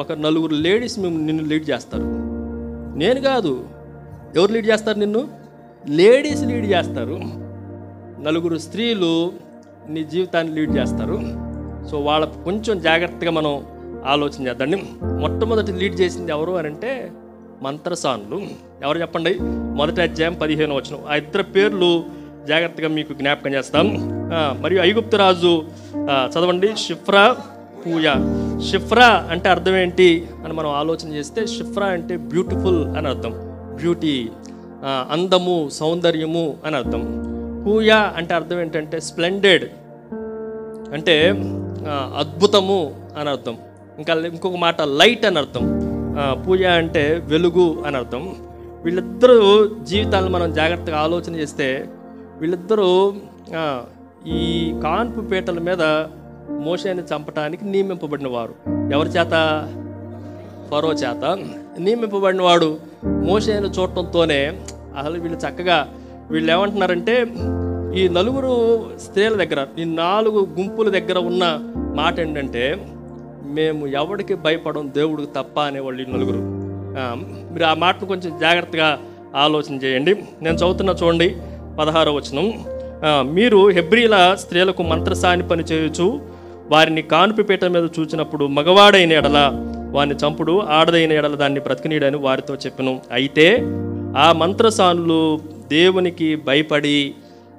ఒక 4 లేడీస్ నిన్ను లీడ్ చేస్తారు. నేను కాదు. ఎవరు లీడ్ చేస్తారు నిన్ను? లేడీస్ లీడ్ చేస్తారు. 4 స్త్రీలు నీ జీవితాన్ని లీడ్ చేస్తారు. సో వాళ్ళకు కొంచెం జాగ్రత్తగా మనం ఆలోచన చేద్దండి. మొట్టమొదటి లీడ్ చేసింది ఎవరు అని అంటే, మంత్రసానులు. ఎవరు చెప్పండి? మొదటి అధ్యాయం 15వ వచనం. ఆ 2 పేర్లు జాగ్రత్తగా మీకు జ్ఞాపకం చేస్తాం. మరియు ఐగుప్తు రాజు చదవండి, షిఫ్రా, పూయా. షిఫ్రా అంటే అర్థం ఏంటి అని మనం ఆలోచన చేస్తే, షిఫ్రా అంటే బ్యూటిఫుల్ అని అర్థం. బ్యూటీ, అందము, సౌందర్యము అని అర్థం. పూయా అంటే అర్థం ఏంటంటే స్ప్లెండెడ్, అంటే అద్భుతము అని అర్థం. ఇంకొక మాట లైట్ అని అర్థం. పూజ అంటే వెలుగు అని అర్థం. వీళ్ళిద్దరూ జీవితాలను మనం జాగ్రత్తగా ఆలోచన చేస్తే వీళ్ళిద్దరూ ఈ కాన్పు పీటల మీద మోషేని చంపటానికి నియమింపబడిన వారు. ఎవరి చేత? ఫరో చేత నియమింపబడిన వాడు. మోషేని చూడటంతోనే అసలు వీళ్ళు ఏమంటున్నారంటే, ఈ 4 స్త్రీల దగ్గర, ఈ 4 గుంపుల దగ్గర ఉన్న మాట ఏంటంటే, మేము ఎవరికి భయపడం దేవుడికి తప్ప అనేవాళ్ళు ఈ 4. మీరు ఆ మాటను కొంచెం జాగ్రత్తగా ఆలోచన చేయండి. నేను చదువుతున్నా చూడండి, 16వ వచనం. మీరు హెబ్రీల స్త్రీలకు మంత్రసాని పని చేయొచ్చు, వారిని కానుపపీట మీద చూచినప్పుడు మగవాడైన ఎడల వారిని చంపుడు, ఆడదైన ఎడల దాన్ని బ్రతికినీడని వారితో చెప్పెను. అయితే ఆ మంత్రసానులు దేవునికి భయపడి,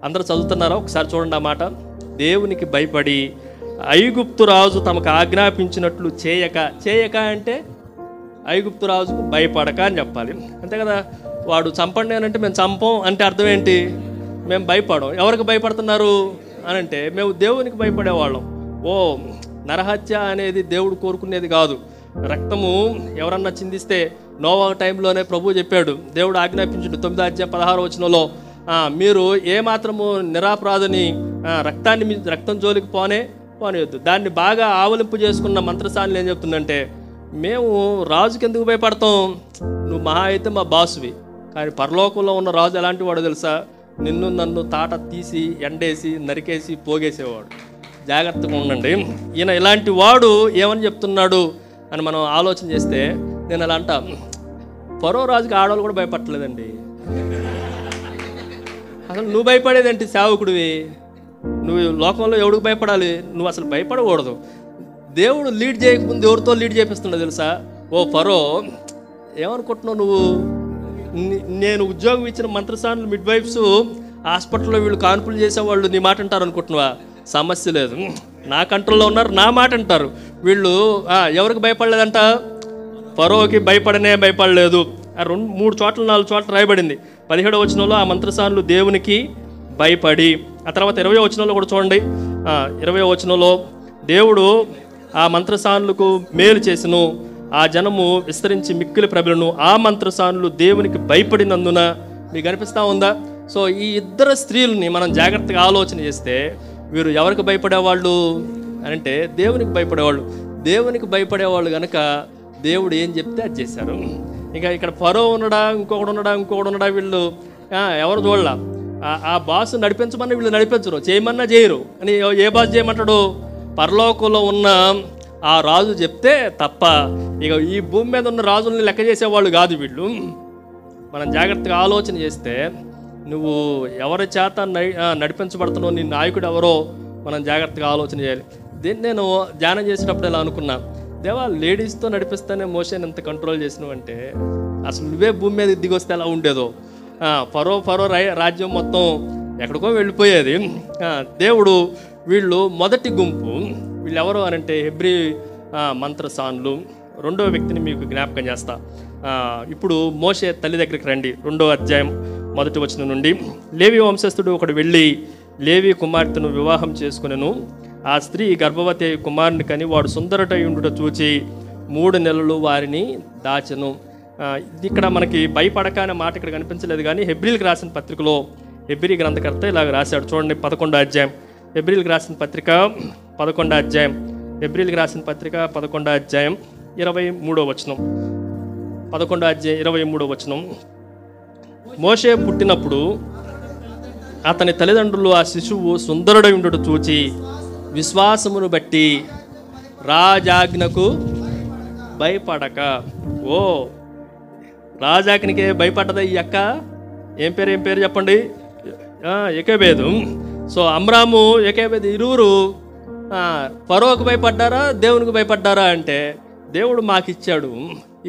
అందరూ చదువుతున్నారా? ఒకసారి చూడండి ఆ మాట. దేవునికి భయపడి ఐగుప్తు రాజు తమకు ఆజ్ఞాపించినట్లు చేయక అంటే ఐగుప్తు రాజుకు భయపడక అని చెప్పాలి, అంతే కదా. వాడు చంపండి అని అంటే మేము చంపం అంటే అర్థం ఏంటి? మేము భయపడం. ఎవరికి భయపడుతున్నారు అని అంటే మేము దేవునికి భయపడేవాళ్ళం. నరహత్య అనేది దేవుడు కోరుకునేది కాదు. రక్తము ఎవరన్నా చిందిస్తే నోవా టైంలోనే ప్రభు చెప్పాడు, దేవుడు ఆజ్ఞాపించుడు 9వ అధ్యాయం 16వ వచనంలో, మీరు ఏమాత్రము నిరాపరాధని రక్తం జోలికి పోనేయొద్దు. దాన్ని బాగా ఆవలింపు చేసుకున్న మంత్రసానులు ఏం చెప్తుందంటే, మేము రాజుకి ఎందుకు భయపడతాం? నువ్వు మహా అయితే మా బాసువి, కానీ పరలోకంలో ఉన్న రాజు ఎలాంటి వాడు తెలుసా? నిన్ను నన్ను తాట తీసి ఎండేసి నరికేసి పోగేసేవాడు. జాగ్రత్తగా ఉండండి. ఈయన ఇలాంటి వాడు ఏమని చెప్తున్నాడు అని మనం ఆలోచన చేస్తే, నేను అలా అంటా, ఫరో రాజుకి ఆడవాళ్ళు కూడా భయపడలేదండి. అసలు నువ్వు భయపడేదేంటి? సేవకుడివి నువ్వు, లోకంలో ఎవడికి భయపడాలి? నువ్వు అసలు భయపడకూడదు. దేవుడు లీడ్ చేయకముందు ఎవరితో లీడ్ చేపిస్తున్నావు తెలుసా? ఫరో, ఏమనుకుంటున్నావు నువ్వు? నేను ఉద్యోగం ఇచ్చిన మంత్రసానులు, మిడ్ వైఫ్స్, హాస్పిటల్లో వీళ్ళు కాన్పులు చేసేవాళ్ళు నీ మాట అంటారు అనుకుంటున్నావా? సమస్య లేదు, నా కంట్రోల్లో ఉన్నారు, నా మాట అంటారు. వీళ్ళు ఎవరికి భయపడలేదంట? ఫరోకి భయపడలేదు. 3 చోట్ల 4 చోట్ల రాయబడింది. 17వ వచనంలో ఆ మంత్రసానులు దేవునికి భయపడి, ఆ తర్వాత 20వ వచనంలో కూడా చూడండి. 20వ వచనంలో దేవుడు ఆ మంత్రసానులకు మేలు చేసెను, ఆ జనము విస్తరించి మిక్కిలి ప్రబలును, ఆ మంత్రసానులు దేవునికి భయపడినందున. మీకు అనిపిస్తూ ఉందా? సో ఈ 2 స్త్రీలని మనం జాగ్రత్తగా ఆలోచన చేస్తే, వీరు ఎవరికి భయపడేవాళ్ళు అని అంటే దేవునికి భయపడేవాళ్ళు. దేవునికి భయపడేవాళ్ళు కనుక దేవుడు ఏం చెప్తే అది చేశారు. ఇంకా ఇక్కడ ఫరో ఉన్నాడా, ఇంకొకడు ఉన్నాడా, వీళ్ళు ఎవరు చూడలా. ఆ బాస్ నడిపించమని వీళ్ళు నడిపించరు, చేయమన్నా చేయరు అని. ఏ బాస్ చేయమంటాడు? పరలోకంలో ఉన్న ఆ రాజు చెప్తే తప్ప ఇక ఈ భూమి మీద ఉన్న రాజుల్ని లెక్క చేసేవాళ్ళు కాదు వీళ్ళు. మనం జాగ్రత్తగా ఆలోచన చేస్తే, నువ్వు ఎవరి చేత నడిపించబడుతున్నావు, నీ నాయకుడు ఎవరో మనం జాగ్రత్తగా ఆలోచన చేయాలి. దీన్ని నేను ధ్యానం చేసేటప్పుడు ఇలా అనుకున్నా, దేవా, లేడీస్తో నడిపిస్తేనే మోషేని ఎంత కంట్రోల్ చేసినావు అంటే, అసలు నువ్వే భూమి మీద దిగొస్తే ఎలా ఉండేదో. ఫరో రాజ్యం మొత్తం ఎక్కడికో వెళ్ళిపోయేది. దేవుడు వీళ్ళు మొదటి గుంపు, వీళ్ళు ఎవరు అని అంటే హెబ్రీ మంత్రసానులు. 2వ వ్యక్తిని మీకు జ్ఞాపకం చేస్తా. ఇప్పుడు మోషే తల్లి దగ్గరికి రండి. 2వ అధ్యాయం 1వ వచనం నుండి. లేవి వంశస్థుడు ఒకడు వెళ్ళి లేవి కుమార్తెను వివాహం చేసుకునెను. ఆ స్త్రీ గర్భవతి కుమారుని కని వాడు సుందరటై ఉండుట చూచి 3 నెలలు వారిని దాచెను. ఇక్కడ మనకి భయపడక అనే మాట ఇక్కడ కనిపించలేదు, కానీ హెబ్రీలకు రాసిన పత్రికలో హెబ్రీ గ్రంథకర్త ఇలాగ రాశాడు. చూడండి, 11వ అధ్యాయం హెబ్రీలకు రాసిన పత్రిక 11వ అధ్యాయం హెబ్రీలకు రాసిన పత్రిక 11వ అధ్యాయం 23వ వచనం. 11వ అధ్యాయం 23వ వచనం. మోషే పుట్టినప్పుడు అతని తల్లిదండ్రులు ఆ శిశువు సుందరుడై ఉండుట చూచి విశ్వాసమును బట్టి రాజాజ్ఞకు భయపడక. రాజాజ్ఞకే భయపడ్డదా ఈ అక్క? ఏం పేరు చెప్పండి? ఎకేబేదు. సో అమ్రాము, ఎకేబేదు ఇరువురు ఫరోకు భయపడ్డారా, దేవునికి భయపడ్డారా అంటే, దేవుడు మాకు ఇచ్చాడు,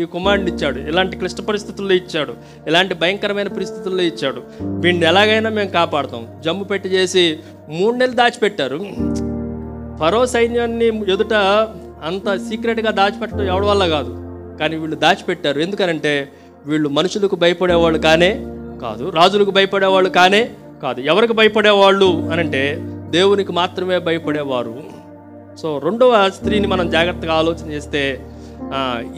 ఈ కుమారుడిని ఇచ్చాడు, ఇలాంటి క్లిష్ట పరిస్థితుల్లో ఇచ్చాడు, ఇలాంటి భయంకరమైన పరిస్థితుల్లో ఇచ్చాడు, వీడిని ఎలాగైనా మేము కాపాడుతాం. జమ్ము పెట్టి చేసి 3 నెలలు దాచిపెట్టారు. ఫరో సైన్యాన్ని ఎదుట అంత సీక్రెట్గా దాచిపెట్టడం ఎవరి వల్ల కాదు, కానీ వీళ్ళు దాచిపెట్టారు. ఎందుకనంటే వీళ్ళు మనుషులకు భయపడేవాళ్ళు కానే కాదు, రాజులకు భయపడేవాళ్ళు కానే కాదు. ఎవరికి భయపడేవాళ్ళు అనంటే దేవునికి మాత్రమే భయపడేవారు. సో రెండవ స్త్రీని మనం జాగ్రత్తగా ఆలోచన చేస్తే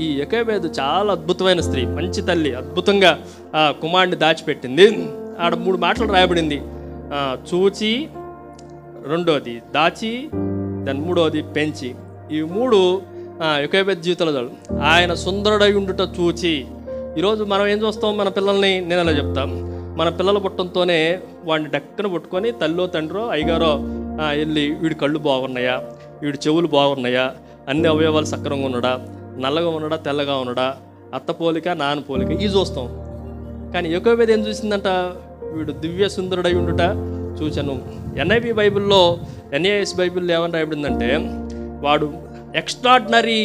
ఈ యొకోబేదు చాలా అద్భుతమైన స్త్రీ, మంచి తల్లి, అద్భుతంగా కుమారుడిని దాచిపెట్టింది. ఆడ 3 మాటలు రాయబడింది. చూచి, రెండోది దాచి, దాని మూడోది పెంచి. ఈ 3 యొకోబేదు జీవితంలో ఆయన సుందరుడై ఉండుట చూచి. ఈరోజు మనం ఏం చూస్తాం, మన పిల్లల్ని, నేను అలా చెప్తాం, మన పిల్లలు పుట్టడంతోనే వాడిని డక్కన పట్టుకొని తల్లో తండ్రో అయ్యగారో వెళ్ళి వీడి కళ్ళు బాగున్నాయా, వీడి చెవులు బాగున్నాయా, అన్ని అవయవాలు సక్రంగా ఉన్నాడా, నల్లగా ఉన్నాడా, తెల్లగా ఉన్నాడా, అత్త పోలిక నాన్న పోలిక ఇవి చూస్తాం. కానీ యొకోబేదు ఏం చూసిందంట, వీడు దివ్య సుందరుడై ఉండుట చూచాను. NIV బైబిల్లో, NAS బైబిల్లో ఏమని రాయబడిందంటే వాడు ఎక్స్ట్రాడినరీ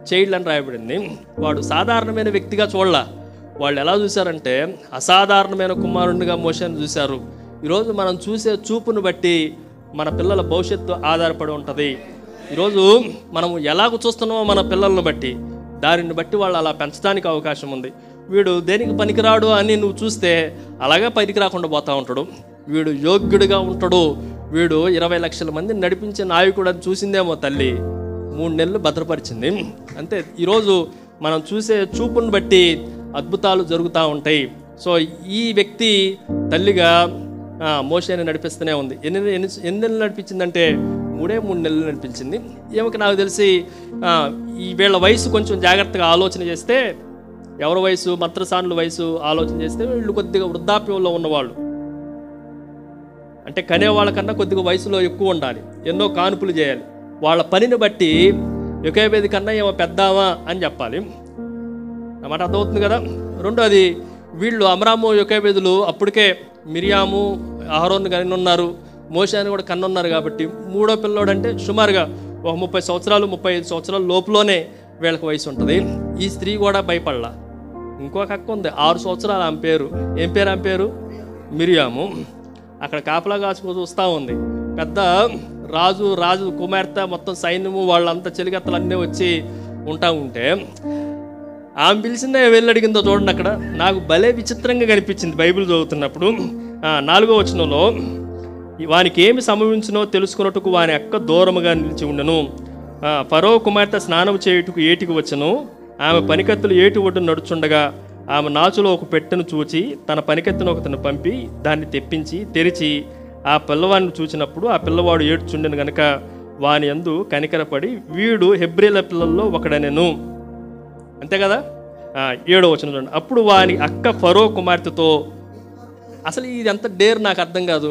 చైల్డ్ అని రాయబడింది. వాడు సాధారణమైన వ్యక్తిగా చూడలా. వాళ్ళు ఎలా చూశారంటే అసాధారణమైన కుమారుడిగా మోషేని చూశారు. ఈరోజు మనం చూసే చూపును బట్టి మన పిల్లల భవిష్యత్తు ఆధారపడి ఉంటుంది. ఈరోజు మనము ఎలాగ చూస్తున్నామో మన పిల్లలను బట్టి, దానిని బట్టి వాళ్ళు అలా పెంచడానికి అవకాశం ఉంది. వీడు దేనికి పనికిరాడు అని నువ్వు చూస్తే అలాగే పనికి రాకుండా పోతూ ఉంటాడు. వీడు యోగ్యుడిగా ఉంటాడు, వీడు 20 లక్షల మందిని నడిపించే నాయకుడు అని చూసిందేమో తల్లి, 3 నెలలు భద్రపరిచింది. అంతే. ఈరోజు మనం చూసే చూపును బట్టి అద్భుతాలు జరుగుతూ ఉంటాయి. సో ఈ వ్యక్తి తల్లిగా మోషేని నడిపిస్తూనే ఉంది. ఎన్ని నెలలు నడిపించిందంటే 3 నెలలు నడిపించింది. ఏమకి నాకు తెలిసి ఈ వీళ్ళ వయసు కొంచెం జాగ్రత్తగా ఆలోచన చేస్తే, ఎవరి వయసు, మత్రసానుల వయసు ఆలోచన చేస్తే వీళ్ళు కొద్దిగా వృద్ధాప్యంలో ఉన్నవాళ్ళు, అంటే కనేవాళ్ళకన్నా కొద్దిగా వయసులో ఎక్కువ ఉండాలి, ఎన్నో కానుపులు చేయాలి. వాళ్ళ పనిని బట్టి యొకోబేదు కన్నా ఏమో పెద్దామా అని చెప్పాలి. అన్నమాట, అర్థమవుతుంది కదా. రెండోది, వీళ్ళు అమ్రాము యొకోబేదులు అప్పటికే మిరియాము అహరోను కానీ ఉన్నారు, మోషే అని కూడా కన్నున్నారు. కాబట్టి 3వ పిల్లోడు అంటే సుమారుగా ఒక 30 సంవత్సరాలు 35 సంవత్సరాల లోపులోనే వీళ్ళకి వయసు ఉంటుంది. ఈ స్త్రీ కూడా భయపడలా. ఇంకొక అక్క ఉంది, 6 సంవత్సరాలు. ఆమె పేరు ఏం పేరు? ఆమె పేరు మిరియాము. అక్కడ కాపలా కాసుకు చూస్తూ ఉంది. పెద్ద రాజు కుమార్తె, మొత్తం సైన్యము వాళ్ళంతా చెలిగత్తలు అన్నీ వచ్చి ఉంటా ఉంటే ఆమె పిలిచిందే వెళ్ళి అడిగిందో చూడండి. అక్కడ నాకు భలే విచిత్రంగా కనిపించింది బైబిల్ చదువుతున్నప్పుడు. 4వ వచనంలో, వానికి ఏమి సంభవించినో తెలుసుకున్నట్టుకు వాని అక్క దూరముగా నిలిచి ఉండను. ఫరో కుమార్తె స్నానం చేయుటకు ఏటికి వచ్చను. ఆమె పనికత్తులు ఏటి ఒడ్డు నడుచుండగా ఆమె నాచులో ఒక పెట్టెను చూచి తన పనికత్తును ఒకతను పంపి దాన్ని తెప్పించి తెరిచి ఆ పిల్లవాడిని చూచినప్పుడు ఆ పిల్లవాడు ఏడ్చుండెను గనుక వాని యందు కనికరపడి వీడు హెబ్రీల పిల్లల్లో ఒకడనెను. అంతే కదా. 7వ వచనం చూడండి. అప్పుడు వాని అక్క ఫరో కుమార్తెతో, అసలు ఇది ఎంత డేర్ నాకు అర్థం కాదు.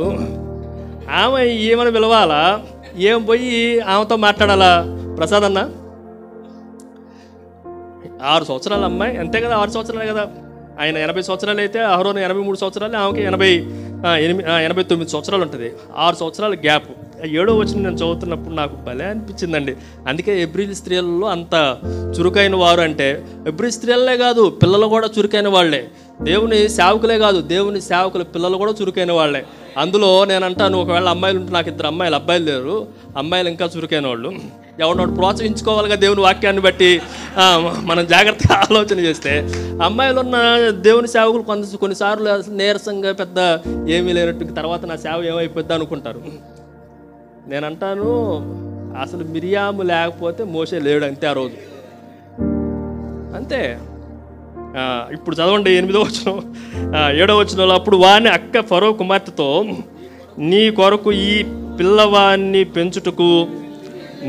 ఆమె ఏమని పిలవాలా, ఏం పోయి ఆమెతో మాట్లాడాలా? ప్రసాద్ అన్న 6 సంవత్సరాల అమ్మాయి, అంతే కదా, 6 సంవత్సరాలే కదా. ఆయన 80 సంవత్సరాలు అయితే అహరోను 83 సంవత్సరాలు, ఆమెకి 89 సంవత్సరాలు ఉంటుంది. 6 సంవత్సరాల గ్యాప్. 7వ వచనం నేను చదువుతున్నప్పుడు నాకు భలే అనిపించిందండి. అందుకే హెబ్రీ స్త్రీలలో అంత చురుకైన వారు అంటే, హెబ్రీ స్త్రీలనే కాదు, పిల్లలు కూడా చురుకైన వాళ్ళే. దేవుని సేవకులే కాదు, దేవుని సేవకుల పిల్లలు కూడా చురుకైన వాళ్ళే. అందులో నేను అంటాను, ఒకవేళ అమ్మాయిలు ఉంటే నాకు 2 అమ్మాయిలు, అబ్బాయిలు లేరు, అమ్మాయిలు ఇంకా చురుకైన వాళ్ళు. ఎవరినోడు ప్రోత్సహించుకోవాలిగా దేవుని వాక్యాన్ని బట్టి. మనం జాగ్రత్తగా ఆలోచన చేస్తే అమ్మాయిలు ఉన్న దేవుని సేవకులు కొన్నిసార్లు నీరసంగా పెద్ద ఏమీ లేనట్టు తర్వాత నా సేవ ఏమైపోద్ది అనుకుంటారు. నేనంటాను, అసలు మిరియాము లేకపోతే మోషే లేడు, అంతే ఆ రోజు, అంతే. ఇప్పుడు చదవండి 8వ వచనం 7వ వచనంలో, అప్పుడు వాని అక్క ఫరో కుమార్తెతో, నీ కొరకు ఈ పిల్లవాన్ని పెంచుటకు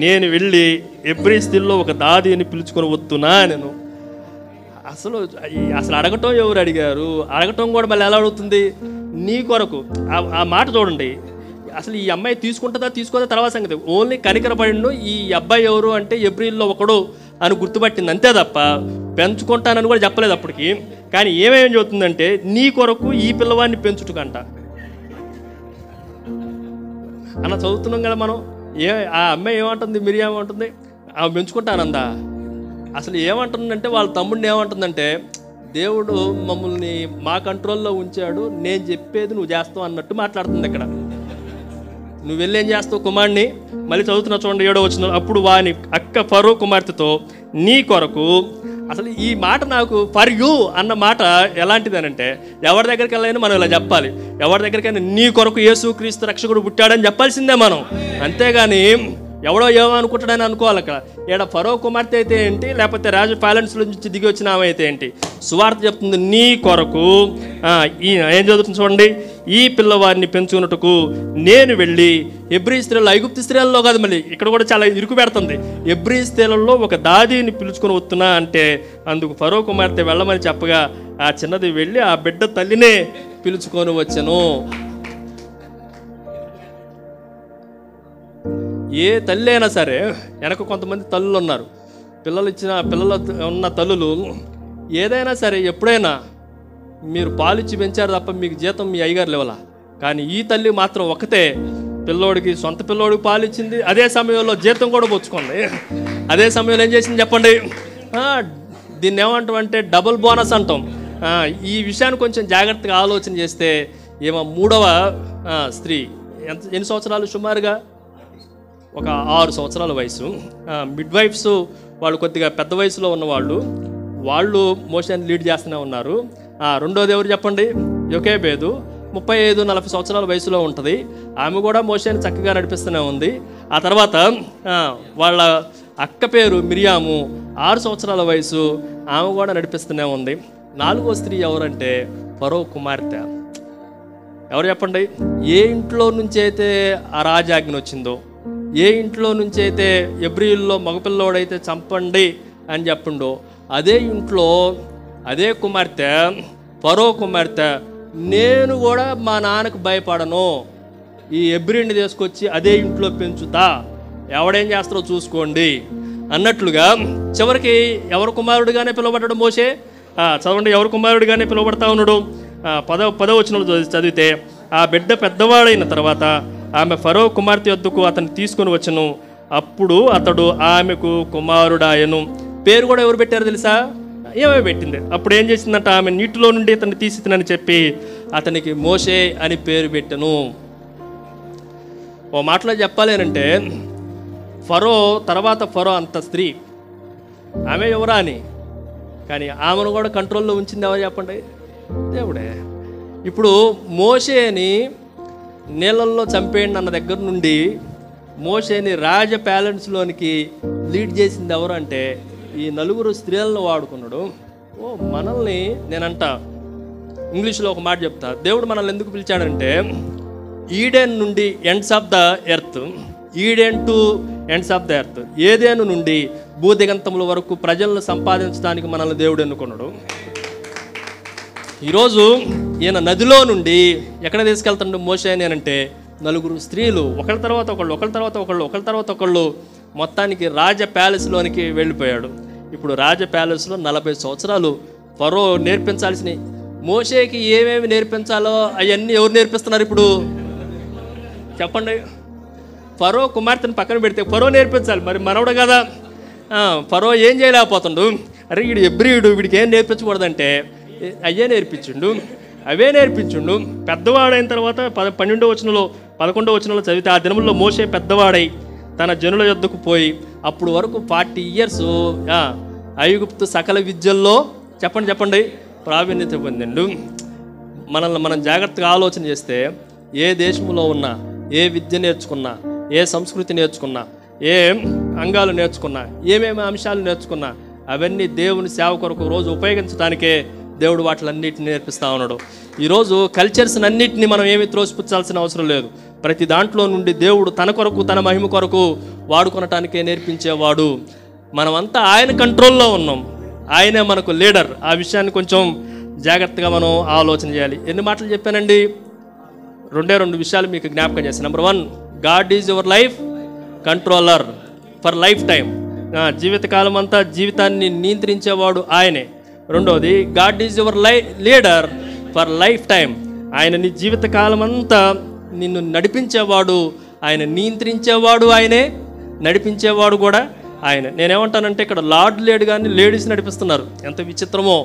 నేను వెళ్ళి హెబ్రీ స్త్రీల్లో ఒక దాదిని పిలుచుకొని వస్తున్నా. నేను అసలు అడగటం ఎవరు అడిగారు? అడగటం కూడా మళ్ళీ ఎలా అడుగుతుంది? నీ కొరకు. ఆ మాట చూడండి. అసలు ఈ అమ్మాయి తీసుకుంటుందా తీసుకోదా తర్వాత సంగతి. ఓన్లీ కనికరపడిండు. ఈ అబ్బాయి ఎవరు అంటే హెబ్రీల్లో ఒకడు అని గుర్తుపట్టింది, అంతే తప్ప పెంచుకుంటానని కూడా చెప్పలేదు అప్పటికి. కానీ ఏమేమి చెబుతుందంటే, నీ కొరకు ఈ పిల్లవాడిని పెంచుటకంట అన్న చదువుతున్నాం కదా మనం. ఆ అమ్మాయి ఏమంటుంది? మిరియా ఏమంటుంది? ఆమె పెంచుకుంటానందా? అసలు ఏమంటుందంటే, వాళ్ళ తమ్ముడిని ఏమంటుందంటే, దేవుడు మమ్మల్ని మా కంట్రోల్లో ఉంచాడు, నేను చెప్పేది నువ్వు చేస్తావు అన్నట్టు మాట్లాడుతుంది. ఇక్కడ నువ్వు వెళ్ళేం చేస్తావు కుమారుడిని? మళ్ళీ చదువుతున్నా చూడండి 7వ వచనం. అప్పుడు వాని అక్క ఫరో కుమార్తెతో, నీ కొరకు అసలు ఈ మాట నాకు ఫర్ యూ అన్న మాట ఎలాంటిదనంటే, ఎవరి దగ్గరికి వెళ్ళైనా మనం ఇలా చెప్పాలి. ఎవరి దగ్గరికైనా నీ కొరకు యేసుక్రీస్తు రక్షకుడు పుట్టాడని చెప్పాల్సిందే మనం. అంతేగాని ఎవడో ఏమో అనుకుంటాడని అనుకోవాలి. అక్కడ ఈడ ఫరో కుమార్తె అయితే ఏంటి, లేకపోతే రాజు ప్యాలెన్స్ నుంచి దిగి వచ్చిన ఆమె అయితే ఏంటి, సువార్త చెప్తుంది నీ కొరకు. ఏం చదువుతుంది చూడండి, ఈ పిల్లవాడిని పెంచుకున్నట్టుకు నేను వెళ్ళి ఎబ్రీ స్త్రీలలో, ఐగుప్తు స్త్రీలలో కాదు, మళ్ళీ ఇక్కడ కూడా చాలా ఇరుకు పెడుతుంది, ఎబ్రీ స్త్రీలలో ఒక దాదీని పిలుచుకొని వస్తున్నా అంటే అందుకు ఫరో కుమార్తె వెళ్ళమని చెప్పగా ఆ చిన్నది వెళ్ళి ఆ బిడ్డ తల్లినే పిలుచుకొని వచ్చాను. ఏ తల్లి అయినా సరే, వెనక కొంతమంది తల్లులు ఉన్నారు, పిల్లలు ఉన్న తల్లులు ఏదైనా సరే ఎప్పుడైనా మీరు పాలిచ్చి పెంచారు తప్ప మీకు జీతం మీ అయ్యగారు లేవలా. కానీ ఈ తల్లి మాత్రం ఒకతే పిల్లోడికి, సొంత పిల్లోడికి పాలిచ్చింది, అదే సమయంలో జీతం కూడా పుచ్చుకుంది. అదే సమయంలో ఏం చేసింది చెప్పండి, దీన్ని ఏమంటామంటే డబుల్ బోనస్ అంటాం. ఈ విషయాన్ని కొంచెం జాగ్రత్తగా ఆలోచన చేస్తే ఏమో 3వ స్త్రీ ఎన్ని సంవత్సరాలు, సుమారుగా ఒక 6 సంవత్సరాల వయసు. మిడ్ వైఫ్స్ వాళ్ళు కొద్దిగా పెద్ద వయసులో ఉన్నవాళ్ళు, వాళ్ళు మోషేని లీడ్ చేస్తూనే ఉన్నారు. రెండోది ఎవరు చెప్పండి, యోకేబేదు 35-40 సంవత్సరాల వయసులో ఉంటుంది. ఆమె కూడా మోషేని చక్కగా నడిపిస్తూనే ఉంది. ఆ తర్వాత వాళ్ళ అక్క పేరు మిరియాము, 6 సంవత్సరాల వయసు, ఆమె కూడా నడిపిస్తూనే ఉంది. 4వ స్త్రీ ఎవరంటే ఫరో కుమార్తె. ఎవరు చెప్పండి, ఏ ఇంట్లో నుంచి అయితే ఆ రాజాజ్ఞ వచ్చిందో, ఏ ఇంట్లో నుంచి అయితే ఎబ్రిల్లో మగపిల్లోడైతే చంపండి అని చెప్పిండో, అదే ఇంట్లో అదే కుమార్తె, ఫరో కుమార్తె, నేను కూడా మా నాన్నకు భయపడను, ఈ ఎబ్రిని తీసుకొచ్చి అదే ఇంట్లో పెంచుతా, ఎవడేం చేస్తారో చూసుకోండి అన్నట్లుగా చివరికి ఎవరు కుమారుడిగానే పిలువబడ్డాడు మోషే. చదవండి, ఎవరు కుమారుడిగానే పిలువబడతా ఉన్నాడు. 10వ వచనంలో చదివితే, ఆ బిడ్డ పెద్దవాడైన తర్వాత ఆమె ఫరో కుమార్తె యొద్దకు అతన్ని తీసుకొని వచ్చను, అప్పుడు అతడు ఆమెకు కుమారుడాయను. పేరు కూడా ఎవరు పెట్టారు తెలుసా, ఏమేమి పెట్టింది. అప్పుడు ఏం చేసిందంట, ఆమె నీటిలో నుండి అతన్ని తీసినని చెప్పి అతనికి మోషే అని పేరు పెట్టను. ఓ మాటలో చెప్పాలేనంటే, ఫరో తర్వాత ఫరో అంత స్త్రీ, ఆమె ఎవరా అని, కానీ ఆమెను కూడా కంట్రోల్లో ఉంచింది ఎవరు చెప్పండి, దేవుడే. ఇప్పుడు మోషేని నీళ్ళల్లో చంపేయండి అన్న దగ్గర నుండి మోషేని రాజ ప్యాలెన్స్లోనికి లీడ్ చేసింది ఎవరు అంటే ఈ 4 స్త్రీలను వాడుకున్నాడు. మనల్ని నేనంట ఇంగ్లీష్లో ఒక మాట చెప్తా, దేవుడు మనల్ని ఎందుకు పిలిచాడంటే, ఈడెన్ నుండి ends of the earth, Eden to ends of the earth, Eden నుండి భూదిగంతముల వరకు ప్రజలను సంపాదించడానికి మనల్ని దేవుడు ఎన్నుకున్నాడు. ఈరోజు ఈయన నదిలో నుండి ఎక్కడ తీసుకెళ్తాడు మోషే అని అంటే, 4 స్త్రీలు ఒకళ్ళ తర్వాత ఒకళ్ళు మొత్తానికి రాజ ప్యాలెస్లోనికి వెళ్ళిపోయాడు. ఇప్పుడు రాజ ప్యాలెస్లో 40 సంవత్సరాలు ఫరో నేర్పించాల్సిన, మోషేకి ఏమేమి నేర్పించాలో అవన్నీ ఎవరు నేర్పిస్తున్నారు ఇప్పుడు చెప్పండి. ఫరో కుమార్తెను పక్కన పెడితే ఫరో నేర్పించాలి, మరి మనవడు కదా. ఫరో ఏం చేయలేకపోతుండు, అరే వీడు ఎబ్రియుడు, వీడికి ఏం నేర్పించకూడదంటే అవే నేర్పించుండు. పెద్దవాడైన తర్వాత 12వ వచనంలో 11వ వచనంలో చదివితే, ఆ దినముల్లో మోషే పెద్దవాడై తన జనుల యొద్దకు పోయి అప్పుడు వరకు 40 years ఐగుప్తు సకల విద్యల్లో చెప్పండి ప్రావీణ్యత పొందిండు. మనల్ని మనం జాగ్రత్తగా ఆలోచన చేస్తే, ఏ దేశంలో ఉన్నా, ఏ విద్య నేర్చుకున్నా, ఏ సంస్కృతి నేర్చుకున్నా, ఏ అంగాలు నేర్చుకున్నా, ఏమేమి అంశాలు నేర్చుకున్నా, అవన్నీ దేవుని సేవ కొరకు రోజు ఉపయోగించడానికే దేవుడు వాటిలన్నిటిని నేర్పిస్తూ ఉన్నాడు. ఈరోజు కల్చర్స్ అన్నిటిని మనం ఏమి త్రోసిపుచ్చాల్సిన అవసరం లేదు. ప్రతి దాంట్లో నుండి దేవుడు తన కొరకు, తన మహిమ కొరకు వాడుకొనటానికే నేర్పించేవాడు. మనమంతా ఆయన కంట్రోల్లో ఉన్నాం, ఆయనే మనకు లీడర్. ఆ విషయాన్ని కొంచెం జాగ్రత్తగా మనం ఆలోచన చేయాలి. ఎన్ని మాటలు చెప్పానండి, 2 విషయాలు మీకు జ్ఞాపకం చేస్తాను. Number 1, God is your life controller for life time. జీవితకాలం అంతా జీవితాన్ని నియంత్రించేవాడు ఆయనే. రెండోది, God is your leader for life time. ఆయన నీ జీవితకాలం అంతా నిన్ను నడిపించేవాడు, ఆయన నియంత్రించేవాడు ఆయనే, నడిపించేవాడు కూడా ఆయన. నేనేమంటానంటే, ఇక్కడ లార్డ్ లేడు కానీ లేడీస్ నడిపిస్తున్నారు. ఎంత విచిత్రమో.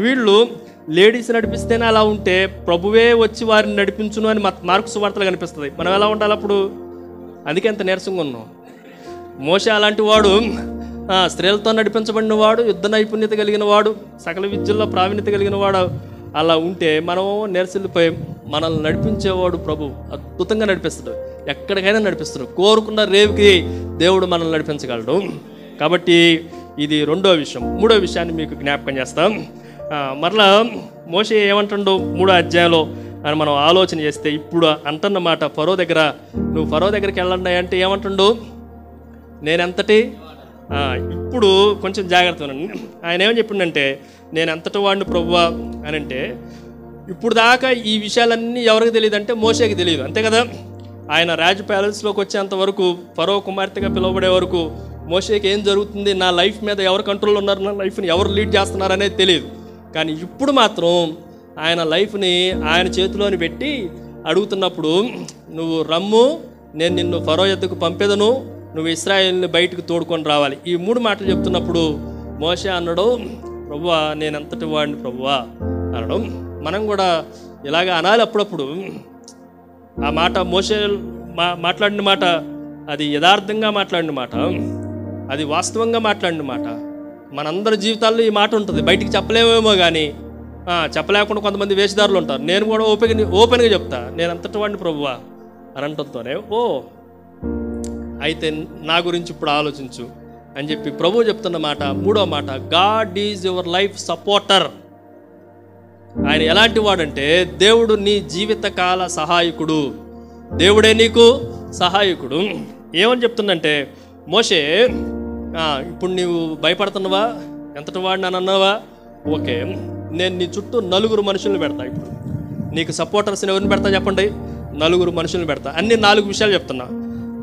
వీళ్ళు లేడీస్ నడిపిస్తేనే అలా ఉంటే, ప్రభువే వచ్చి వారిని నడిపించును అని మార్కు సువార్తలు కనిపిస్తుంది. మనం ఎలా ఉండాలి అప్పుడు? అందుకే అంత నీరసంగా ఉన్నాం. మోషే అలాంటి వాడు స్త్రీలతో నడిపించబడిన వాడు, యుద్ధ నైపుణ్యత కలిగిన వాడు, సకల విద్యల్లో ప్రావీణ్యత కలిగిన వాడు అలా ఉంటే మనం నెరసిల్లిపోయి మనల్ని నడిపించేవాడు ప్రభు అద్భుతంగా నడిపిస్తాడు, ఎక్కడికైనా నడిపిస్తాడు. కోరుకున్న రేవుకి దేవుడు మనల్ని నడిపించగలడు. కాబట్టి ఇది రెండో విషయం. మూడో విషయాన్ని మీకు జ్ఞాపకం చేస్తాం. మరలా మోషే ఏమంటాడో 3వ అధ్యాయంలో అని మనం ఆలోచన చేస్తే, ఇప్పుడు అంటున్న మాట ఫరో దగ్గర, నువ్వు ఫరో దగ్గరికి వెళ్ళండి అంటే ఏమంటుండు, నేనెంతటి ఇప్పుడు కొంచెం జాగ్రత్త ఉండండి. ఆయన ఏమని చెప్పిండంటే, నేను ఎంతటి వాడిని ప్రభువా అని అంటే, ఇప్పుడు దాకా ఈ విషయాలన్నీ ఎవరికి తెలియదు అంటే మోషేకి తెలియదు, అంతే కదా. ఆయన రాజు ప్యాలెస్లోకి వచ్చేంత వరకు, ఫరో కుమార్తెగా పిలువబడే వరకు మోషేకి ఏం జరుగుతుంది, నా లైఫ్ మీద ఎవరు కంట్రోల్ ఉన్నారు, నా లైఫ్ని ఎవరు లీడ్ చేస్తున్నారు అనేది తెలియదు. కానీ ఇప్పుడు మాత్రం ఆయన లైఫ్ని ఆయన చేతిలోని పెట్టి అడుగుతున్నప్పుడు, నువ్వు రమ్ము, నేను నిన్ను ఫరో యొద్దకు పంపేదను, నువ్వు ఇశ్రాయేలుని బయటకు తోడుకొని రావాలి. ఈ 3 మాటలు చెప్తున్నప్పుడు మోషే అన్నాడు, ప్రభువా నేను ఎంతటి వాడిని ప్రభువా అనడం. మనం కూడా ఇలాగ అనాలి అప్పుడప్పుడు. ఆ మాట మోషే మాట్లాడిన మాట అది యథార్థంగా మాట్లాడిన మాట, అది వాస్తవంగా మాట్లాడిన మాట. మనందరి జీవితాల్లో ఈ మాట ఉంటుంది, బయటికి చెప్పలేమేమో కానీ చెప్పలేకుండా కొంతమంది వేషధారులు ఉంటారు. నేను కూడా ఓపెన్గా చెప్తా, నేను అంతటి వాడిని ప్రభువా అని అంటతోనే, ఓ అయితే నా గురించి ఇప్పుడు ఆలోచించు అని చెప్పి ప్రభువు చెప్తున్న మాట. 3వ మాట, God is your life supporter. ఆయన ఎలాంటి వాడంటే, దేవుడు నీ జీవితకాల సహాయకుడు, దేవుడే నీకు సహాయకుడు. ఏమని చెప్తుందంటే, మోషే ఇప్పుడు నీవు భయపడుతున్నావా, ఎంతటి వాడిని అని అన్నావా, ఓకే, నేను నీ చుట్టూ 4 మనుషులను పెడతా. ఇప్పుడు నీకు సపోర్టర్స్ని ఎవరిని పెడతా చెప్పండి, 4 మనుషులను పెడతా. అన్ని 4 విషయాలు చెప్తున్నా.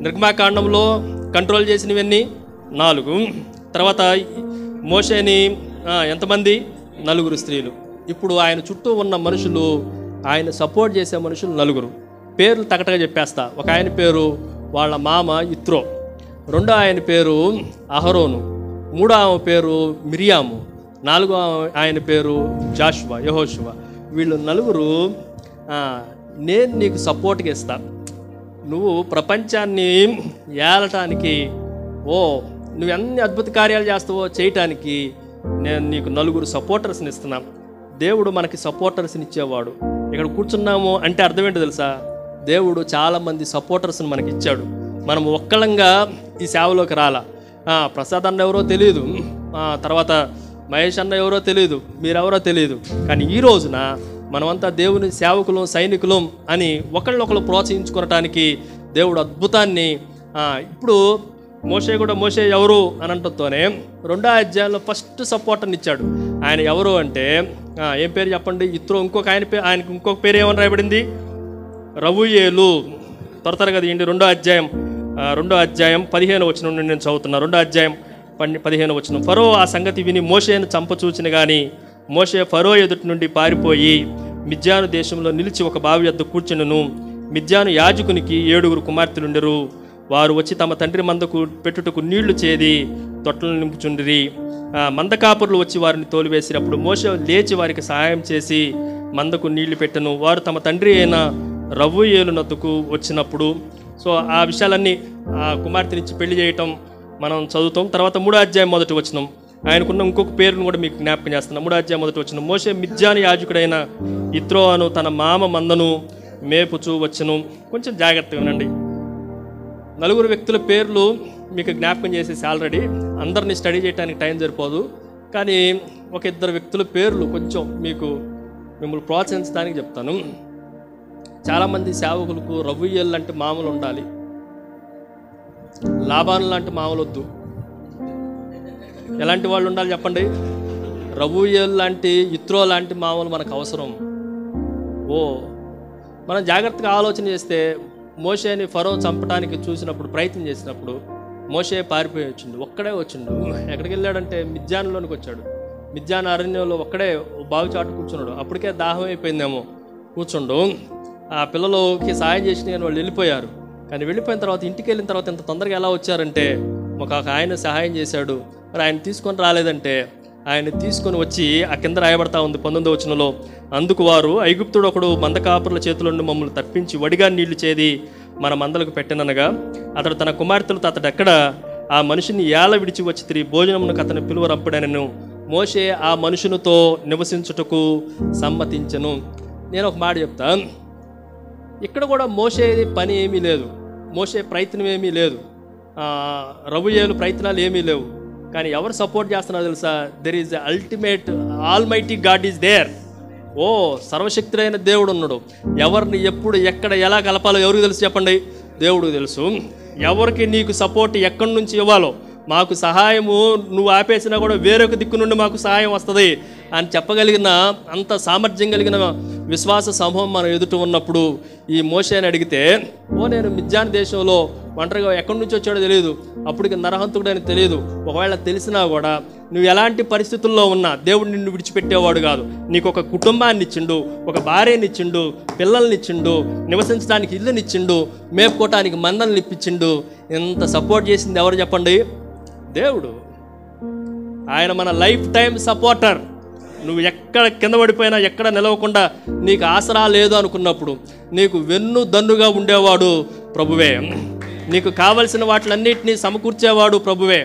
నిర్గమాకాండంలో కంట్రోల్ చేసినవన్నీ 4. తర్వాత మోషేని ఎంతమంది, 4 స్త్రీలు. ఇప్పుడు ఆయన చుట్టూ ఉన్న మనుషులు, ఆయన సపోర్ట్ చేసే మనుషులు 4. పేర్లు తగటగా చెప్పేస్తా. ఒక ఆయన పేరు వాళ్ళ మామ ఇత్రో, 2వ ఆయన పేరు అహరోను, 3వ ఆమె పేరు మిరియాము, 4వ ఆయన పేరు జాషువా, యెహోషువా. వీళ్ళు 4 నేను నీకు సపోర్ట్గా ఇస్తా, నువ్వు ప్రపంచాన్ని ఏలటానికి, నువ్వు ఎన్ని అద్భుత కార్యాలు చేస్తావో చేయటానికి నేను నీకు 4 సపోర్టర్స్ని ఇస్తున్నా. దేవుడు మనకి సపోర్టర్స్ని ఇచ్చేవాడు. ఇక్కడ కూర్చున్నాము అంటే అర్థం ఏంటో తెలుసా, దేవుడు చాలామంది సపోర్టర్స్ని మనకి ఇచ్చాడు. మనం ఒక్కళ్ళంగా ఈ సేవలోకి రాలా. ప్రసాద్ అన్న ఎవరో తెలియదు, తర్వాత మహేష్ అన్న ఎవరో తెలియదు, మీరెవరో తెలియదు. కానీ ఈ రోజున మనమంతా దేవుని సేవకులం, సైనికులం అని ఒకళ్ళొకళ్ళు ప్రోత్సహించుకోవటానికి దేవుడు అద్భుతాన్ని, ఇప్పుడు మోషే ఎవరు అని అంటతోనే 2వ అధ్యాయంలో ఫస్ట్ సపోర్టర్ని ఇచ్చాడు. ఆయన ఎవరు అంటే, ఏం పేరు చెప్పండి, ఇత్రో. ఇంకొక ఆయన పేరు, ఆయనకి ఇంకొక పేరు ఏమని రాయబడింది, రవుయేలు. త్వరగా తీయండి 2వ అధ్యాయం 15వ వచనం నుండి నేను చదువుతున్నా. 2వ అధ్యాయం 15వ వచనం. ఫరో ఆ సంగతి విని మోషేను చంపచూచిన కానీ మోషే ఫరో ఎదుటి నుండి పారిపోయి మిద్యాను దేశంలో నిలిచి ఒక బావి వద్ద కూర్చునను. మిద్యాను యాజకునికి 7 కుమార్తెలుండెరు. వారు వచ్చి తమ తండ్రి మందకు పెట్టుటకు నీళ్లు చేది తొట్టలను నింపుచుండిరి. మందకాపురులు వచ్చి వారిని తోలివేసినప్పుడు మోషే లేచి వారికి సహాయం చేసి మందకు నీళ్లు పెట్టెను. వారు తమ తండ్రి అయిన రవ్వుయేలు నద్దుకు వచ్చినప్పుడు, సో ఆ విషయాలన్నీ, ఆ కుమార్తెనిచ్చి పెళ్లి చేయటం మనం చదువుతాం. తర్వాత 3వ అధ్యాయం 1వ వచనం, ఆయనకున్న ఇంకొక పేరును కూడా మీకు జ్ఞాపకం చేస్తున్నాం. 3వ అధ్యాయం 1వ వచనం, మోషే మిద్యాను యాజకుడైన ఇత్రో అను తన మామ మందను మేపుచూ వచ్చెను. కొంచెం జాగ్రత్తగా వినండి. 4 వ్యక్తుల పేర్లు మీకు జ్ఞాపకం చేసేసి ఆల్రెడీ, అందరినీ స్టడీ చేయడానికి టైం సరిపోదు. కానీ ఒక 2 వ్యక్తుల పేర్లు కొంచెం మిమ్మల్ని ప్రోత్సహించడానికి చెప్తాను. చాలామంది సేవకులకు రవ్వుయేలు లాంటి మామూలు ఉండాలి, లాభాను లాంటి మామూలు వద్దు. ఎలాంటి వాళ్ళు ఉండాలి చెప్పండి, రవ్వుయేలు లాంటి, ఇత్రో లాంటి మామూలు మనకు అవసరం. మనం జాగ్రత్తగా ఆలోచన చేస్తే, మోషేని ఫరో చంపడానికి ప్రయత్నం చేసినప్పుడు మోషే పారిపోయి వచ్చిండు, ఒక్కడే వచ్చిండు. ఎక్కడికి వెళ్ళాడంటే మిద్యానులోనికి వచ్చాడు. మిద్యాను అరణ్యంలో ఒక్కడే బావి చాటు కూర్చున్నాడు. అప్పటికే దాహం అయిపోయిందేమో, కూర్చుండు. ఆ పిల్లలకి సాయం చేసిన వాళ్ళు వెళ్ళిపోయారు. కానీ వెళ్ళిపోయిన తర్వాత, ఇంటికి వెళ్ళిన తర్వాత ఇంత తొందరగా ఎలా వచ్చారంటే, ఒక ఆయన సహాయం చేశాడు. మరి ఆయన తీసుకొని రాలేదంటే, ఆయన తీసుకొని వచ్చి ఆ కింద రాయబడతా ఉంది 19వ వచనంలో, అందుకు వారు, ఐగుప్తుడు ఒకడు మందకాపురుల చేతుల నుండి మమ్మల్ని తప్పించి వడిగా నీళ్లు చేది మన మందలకు పెట్టిననగా అతడు తన కుమార్తెలతో అతడు ఎక్కడ ఆ మనిషిని ఏల విడిచి వచ్చి తిరిగి భోజనమునకు అతని పిలువరంపుడనెను. మోషే ఆ మనుషునితో నివసించుటకు సమ్మతించెను. నేను ఒక మాట చెప్తాను. ఇక్కడ కూడా మోషే పని ఏమీ లేదు, మోషే ప్రయత్నం ఏమీ లేదు, రబూయేలు ప్రయత్నాలు ఏమీ లేవు. కానీ ఎవరు సపోర్ట్ చేస్తున్నారో తెలుసా? There is ultimate almighty God is there. ఓ సర్వశక్తుడైన దేవుడు ఉన్నాడు. ఎవరిని ఎప్పుడు ఎక్కడ ఎలా కలపాలో ఎవరికి తెలుసు చెప్పండి? దేవుడికి తెలుసు. ఎవరికి నీకు సపోర్ట్ ఎక్కడి నుంచి ఇవ్వాలో, మాకు సహాయము నువ్వు ఆపేసినా కూడా వేరొక దిక్కు నుండి మాకు సహాయం వస్తుంది అని చెప్పగలిగిన అంత సామర్థ్యం కలిగిన విశ్వాస సమూహం మనం ఎదుట ఉన్నప్పుడు ఈ మోషేని అడిగితే, నేను మిద్యాన్ దేశంలో ఒంటరిగా ఎక్కడి నుంచి వచ్చాడో తెలియదు, అప్పటికి నరహంతుడని తెలియదు. ఒకవేళ తెలిసినా కూడా నువ్వు ఎలాంటి పరిస్థితుల్లో ఉన్నా దేవుడు నిన్ను విడిచిపెట్టేవాడు కాదు. నీకు ఒక కుటుంబాన్ని ఇచ్చిండు, ఒక భార్యని ఇచ్చిండు, పిల్లల్ని ఇచ్చిండు, నివసించడానికి ఇల్లునిచ్చిండు, మేపుకోవటానికి మందల్ని ఇప్పించిండు. ఇంత సపోర్ట్ చేసింది ఎవరు చెప్పండి? దేవుడు. ఆయన మన లైఫ్ టైం సపోర్టర్. నువ్వు ఎక్కడ కింద పడిపోయినా, ఎక్కడ నిలవకుండా నీకు ఆసరా లేదు అనుకున్నప్పుడు నీకు వెన్ను దన్నుగా ఉండేవాడు ప్రభువే. నీకు కావలసిన వాటిలన్నింటినీ సమకూర్చేవాడు ప్రభువే.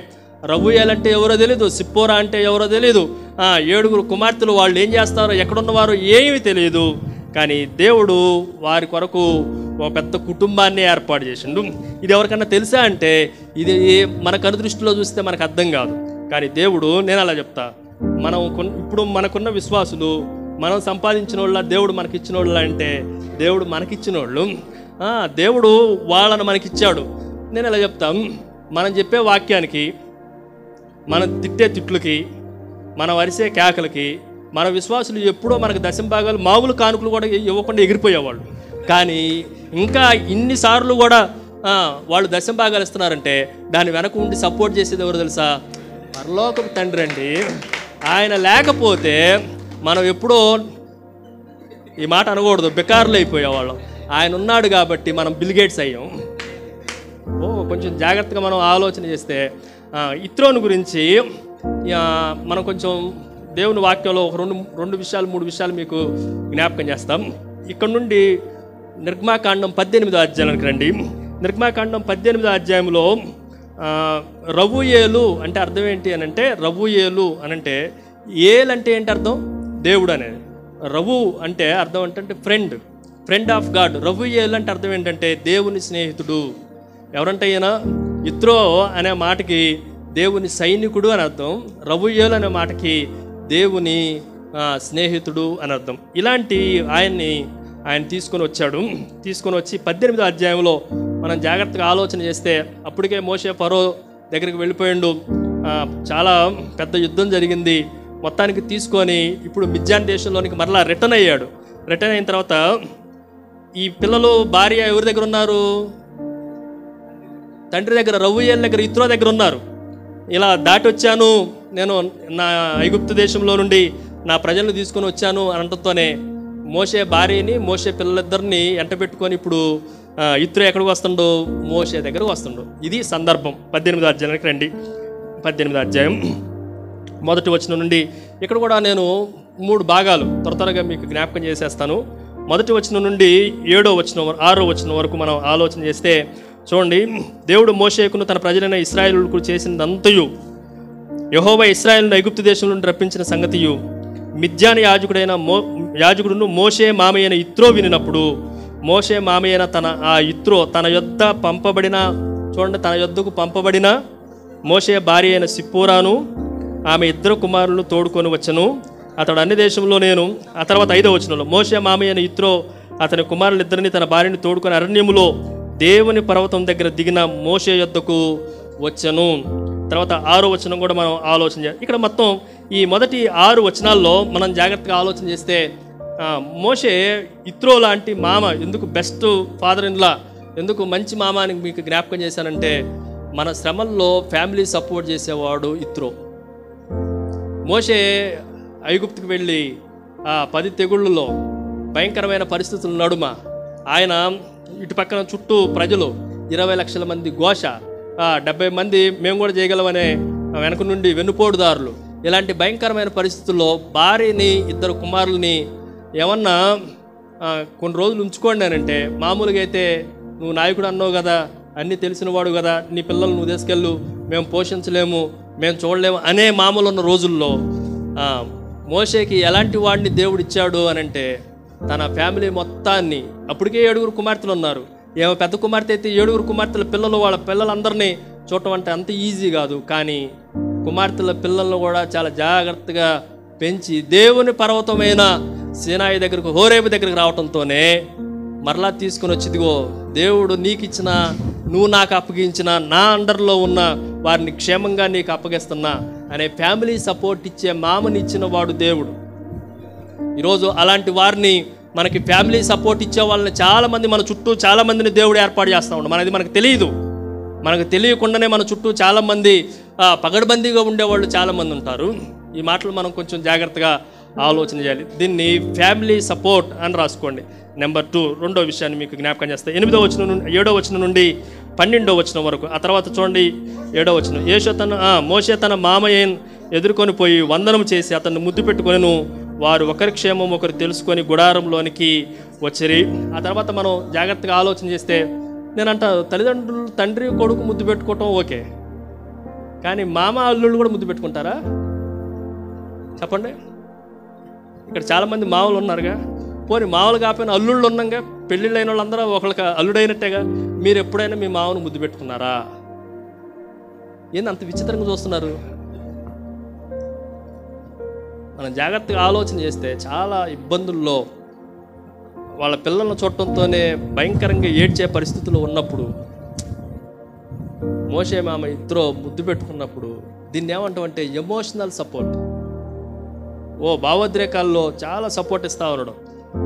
రబూయేలంటే ఎవరో తెలీదు, సిప్పోరా అంటే ఎవరో తెలీదు, 7 కుమార్తెలు వాళ్ళు ఏం చేస్తారో ఎక్కడున్నవారో ఏమీ తెలియదు. కానీ దేవుడు వారి కొరకు ఒక పెద్ద కుటుంబాన్ని ఏర్పాటు చేసిండు. ఇది ఎవరికన్నా తెలుసా అంటే ఇది మన కనుదృష్టిలో చూస్తే మనకు అర్థం కాదు. కానీ దేవుడు, నేను అలా చెప్తా, ఇప్పుడు మనకున్న విశ్వాసులు, మనం సంపాదించిన వాళ్ళ దేవుడు మనకిచ్చిన వాళ్ళ అంటే దేవుడు మనకిచ్చిన వాళ్ళు. దేవుడు వాళ్ళని మనకిచ్చాడు. నేను ఇలా చెప్తాం, మనం చెప్పే వాక్యానికి, మనం తిట్టే తిట్లకి, మనం అరిసే కేకలకి మన విశ్వాసులు ఎప్పుడో మనకు దశంభాగాలు మామూలు కానుకలు కూడా ఇవ్వకుండా ఎగిరిపోయేవాళ్ళు. కానీ ఇంకా ఇన్నిసార్లు కూడా వాళ్ళు దశంభాగాలు ఇస్తున్నారంటే దాని వెనక ఉండి సపోర్ట్ చేసేది ఎవరు తెలుసా? పరలోకపు తండ్రి అండి. ఆయన లేకపోతే మనం ఎప్పుడో, ఈ మాట అనకూడదు, బెకార్లు అయిపోయేవాళ్ళం. ఆయన ఉన్నాడు కాబట్టి మనం బిల్గేట్స్ అయ్యాం. కొంచెం జాగ్రత్తగా మనం ఆలోచన చేస్తే ఇత్రోను గురించి మనం కొంచెం దేవుని వాక్యంలో ఒక 3 విషయాలు మీకు జ్ఞాపకం చేస్తాం. ఇక్కడ నుండి నిర్గమాకాండం 18వ అధ్యాయానికి రండి. నిర్గమాకాండం 18వ అధ్యాయంలో రబూయేలు అంటే అర్థం ఏంటి అని అంటే, రబూయేలు అనంటే ఏల్ అంటే ఏంటి అర్థం? దేవుడు అనేది. రబు అంటే అర్థం ఏంటంటే ఫ్రెండ్ ఆఫ్ గాడ్. రబూయేలు అంటే అర్థం ఏంటంటే దేవుని స్నేహితుడు. ఎవరంటే ఈయన? ఇత్రో అనే మాటకి దేవుని సైనికుడు అని అర్థం, రబూయేలు అనే మాటకి దేవుని స్నేహితుడు అని అర్థం. ఇలాంటి ఆయన తీసుకొని వచ్చి 18వ అధ్యాయంలో మనం జాగ్రత్తగా ఆలోచన చేస్తే అప్పటికే మోషే ఫరో దగ్గరికి వెళ్ళిపోయిండు. చాలా పెద్ద యుద్ధం జరిగింది. మొత్తానికి తీసుకొని ఇప్పుడు మిద్యాన్ దేశంలోనికి మరలా రిటర్న్ అయ్యాడు. రిటర్న్ అయిన తర్వాత ఈ పిల్లలు, భార్య ఎవరి దగ్గర ఉన్నారు? తండ్రి దగ్గర, రబూయేలు దగ్గర, ఇత్రో దగ్గర ఉన్నారు. ఇలా దాటి వచ్చాను నేను, నా ఐగుప్తు దేశంలో నుండి నా ప్రజలను తీసుకొని వచ్చాను అనడంతోనే మోషే భార్యని, మోషే పిల్లలిద్దరిని ఎంటబెట్టుకొని ఇప్పుడు ఇత్రో ఎక్కడికి వస్తుండో? మోషే దగ్గరకు వస్తుండో. ఇది సందర్భం. 18వ అధ్యాయానికి రండి. 18వ అధ్యాయం 1వ వచనం నుండి ఇక్కడ కూడా నేను 3 భాగాలు త్వరగా మీకు జ్ఞాపకం చేసేస్తాను. 1వ వచనం నుండి 6వ వచనం వరకు మనం ఆలోచన చేస్తే చూడండి. దేవుడు మోషేకును తన ప్రజలైన ఇశ్రాయేలుకు చేసినంతయు, యెహోవా ఇశ్రాయేలును ఐగుప్తు దేశం నుండి రప్పించిన సంగతియు మిద్యాను యాజకుడును మోషే మామయ్యన ఇత్రో వినినప్పుడు, మోషే మామయ్యన ఇత్రో తన యొద్దకు పంపబడిన మోషే భార్య అయిన సిప్పోరాను ఆమె 2 కుమారులను తోడుకొని వచ్చను. అతడు అన్ని దేశంలో ఆ తర్వాత 5వ వచనంలో మోషే మామయ్యన ఇత్రో అతని కుమారులిద్దరిని తన భార్యని తోడుకొని అరణ్యములో దేవుని పర్వతం దగ్గర దిగిన మోషే యొద్దకు వచ్చను. తర్వాత 6వ వచనం కూడా మనం ఆలోచన చేయాలి. ఇక్కడ మొత్తం ఈ మొదటి 6 వచనాల్లో మనం జాగ్రత్తగా ఆలోచన చేస్తే మోషే ఇత్రో లాంటి మామ, ఎందుకు బెస్ట్ ఫాదర్ ఇన్ లా, ఎందుకు మంచి మామ అని మీకు జ్ఞాపకం చేశానంటే, మన శ్రమల్లో ఫ్యామిలీ సపోర్ట్ చేసేవాడు ఇత్రో. మోషే ఐగుప్తుకు వెళ్ళి 10 తెగుళ్ళలో భయంకరమైన పరిస్థితుల నడుమ ఆయన ఇటు పక్కన చుట్టూ ప్రజలు 20 లక్షల మంది ఘోష, 70 మంది మేము కూడా చేయగలమనే వెనక నుండి వెన్నుపోటుదారులు, ఇలాంటి భయంకరమైన పరిస్థితుల్లో భార్యని 2 కుమారులని ఏమన్నా కొన్ని రోజులు ఉంచుకోండి అని అంటే, మామూలుగా అయితే నువ్వు నాయకుడు అన్నావు కదా, అన్నీ తెలిసినవాడు కదా, నీ పిల్లలు నువ్వు తీసుకెళ్ళు, మేము పోషించలేము, మేము చూడలేము అనే మామూలు ఉన్న రోజుల్లో మోషేకి ఎలాంటి వాడిని దేవుడు ఇచ్చాడు అని అంటే తన ఫ్యామిలీ మొత్తాన్ని, అప్పటికే 7 కుమార్తెలు ఉన్నారు, ఏమో పెద్ద కుమార్తె అయితే 7 కుమార్తెల పిల్లలు, వాళ్ళ పిల్లలందరినీ చూడటం అంటే అంత ఈజీ కాదు. కానీ కుమార్తెల పిల్లలను కూడా చాలా జాగ్రత్తగా పెంచి దేవుని పర్వతమైన సీనాయి దగ్గరకు, హోరేబు దగ్గరికి రావడంతోనే మరలా తీసుకుని వచ్చిదిగో దేవుడు నీకు ఇచ్చిన, నువ్వు నాకు అప్పగించిన, నా అండర్లో ఉన్న వారిని క్షేమంగా నీకు అప్పగిస్తున్నా అనే ఫ్యామిలీ సపోర్ట్ ఇచ్చే మామని ఇచ్చిన వాడు దేవుడు. ఈరోజు అలాంటి వారిని, మనకి ఫ్యామిలీ సపోర్ట్ ఇచ్చే వాళ్ళని చాలామంది మన చుట్టూ చాలామందిని దేవుడు ఏర్పాటు చేస్తూ ఉన్నాడు. మనకు తెలియదు, మనకు తెలియకుండానే మన చుట్టూ చాలామంది పగడ్బందీగా ఉండేవాళ్ళు చాలామంది ఉంటారు. ఈ మాటలు మనం కొంచెం జాగ్రత్తగా ఆలోచన చేయాలి. దీన్ని ఫ్యామిలీ సపోర్ట్ అని రాసుకోండి. నెంబర్ 2, రెండో విషయాన్ని మీకు జ్ఞాపకం చేస్తే 7వ వచనం నుండి 12వ వచనం వరకు. ఆ తర్వాత చూడండి 7వ వచనం. మోషే తన మామయ్యను ఎదుర్కొని పోయి వందనం చేసి అతన్ని ముద్దు పెట్టుకొనెను. వారు ఒకరి క్షేమం ఒకరు తెలుసుకొని గుడారంలోనికి వచ్చిరి. ఆ తర్వాత మనం జాగ్రత్తగా ఆలోచన చేస్తే నేనంట తల్లిదండ్రులు, తండ్రి కొడుకు ముద్దు పెట్టుకోవటం ఓకే, కానీ మామ అల్లుళ్ళు కూడా ముద్దు పెట్టుకుంటారా చెప్పండి? ఇక్కడ చాలామంది మామూలు ఉన్నారుగా, పోనీ మామూలు కాకపోయినా అల్లుళ్ళు ఉన్నాగా, పెళ్ళిళ్ళు అయిన వాళ్ళందరూ ఒకళ్ళకి అల్లుడైనట్టేగా. మీరు ఎప్పుడైనా మీ మామను ముద్దు పెట్టుకున్నారా? ఏంది అంత విచిత్రంగా చూస్తున్నారు? మనం జాగ్రత్తగా ఆలోచన చేస్తే చాలా ఇబ్బందుల్లో వాళ్ళ పిల్లలను చూడటంతోనే భయంకరంగా ఏడ్చే పరిస్థితులు ఉన్నప్పుడు, మోషే మామ ఇద్దరు ముద్దు పెట్టుకున్నప్పుడు దీన్ని ఏమంటామంటే ఎమోషనల్ సపోర్ట్. భావోద్రేకాల్లో చాలా సపోర్ట్ ఇస్తా ఉండడం.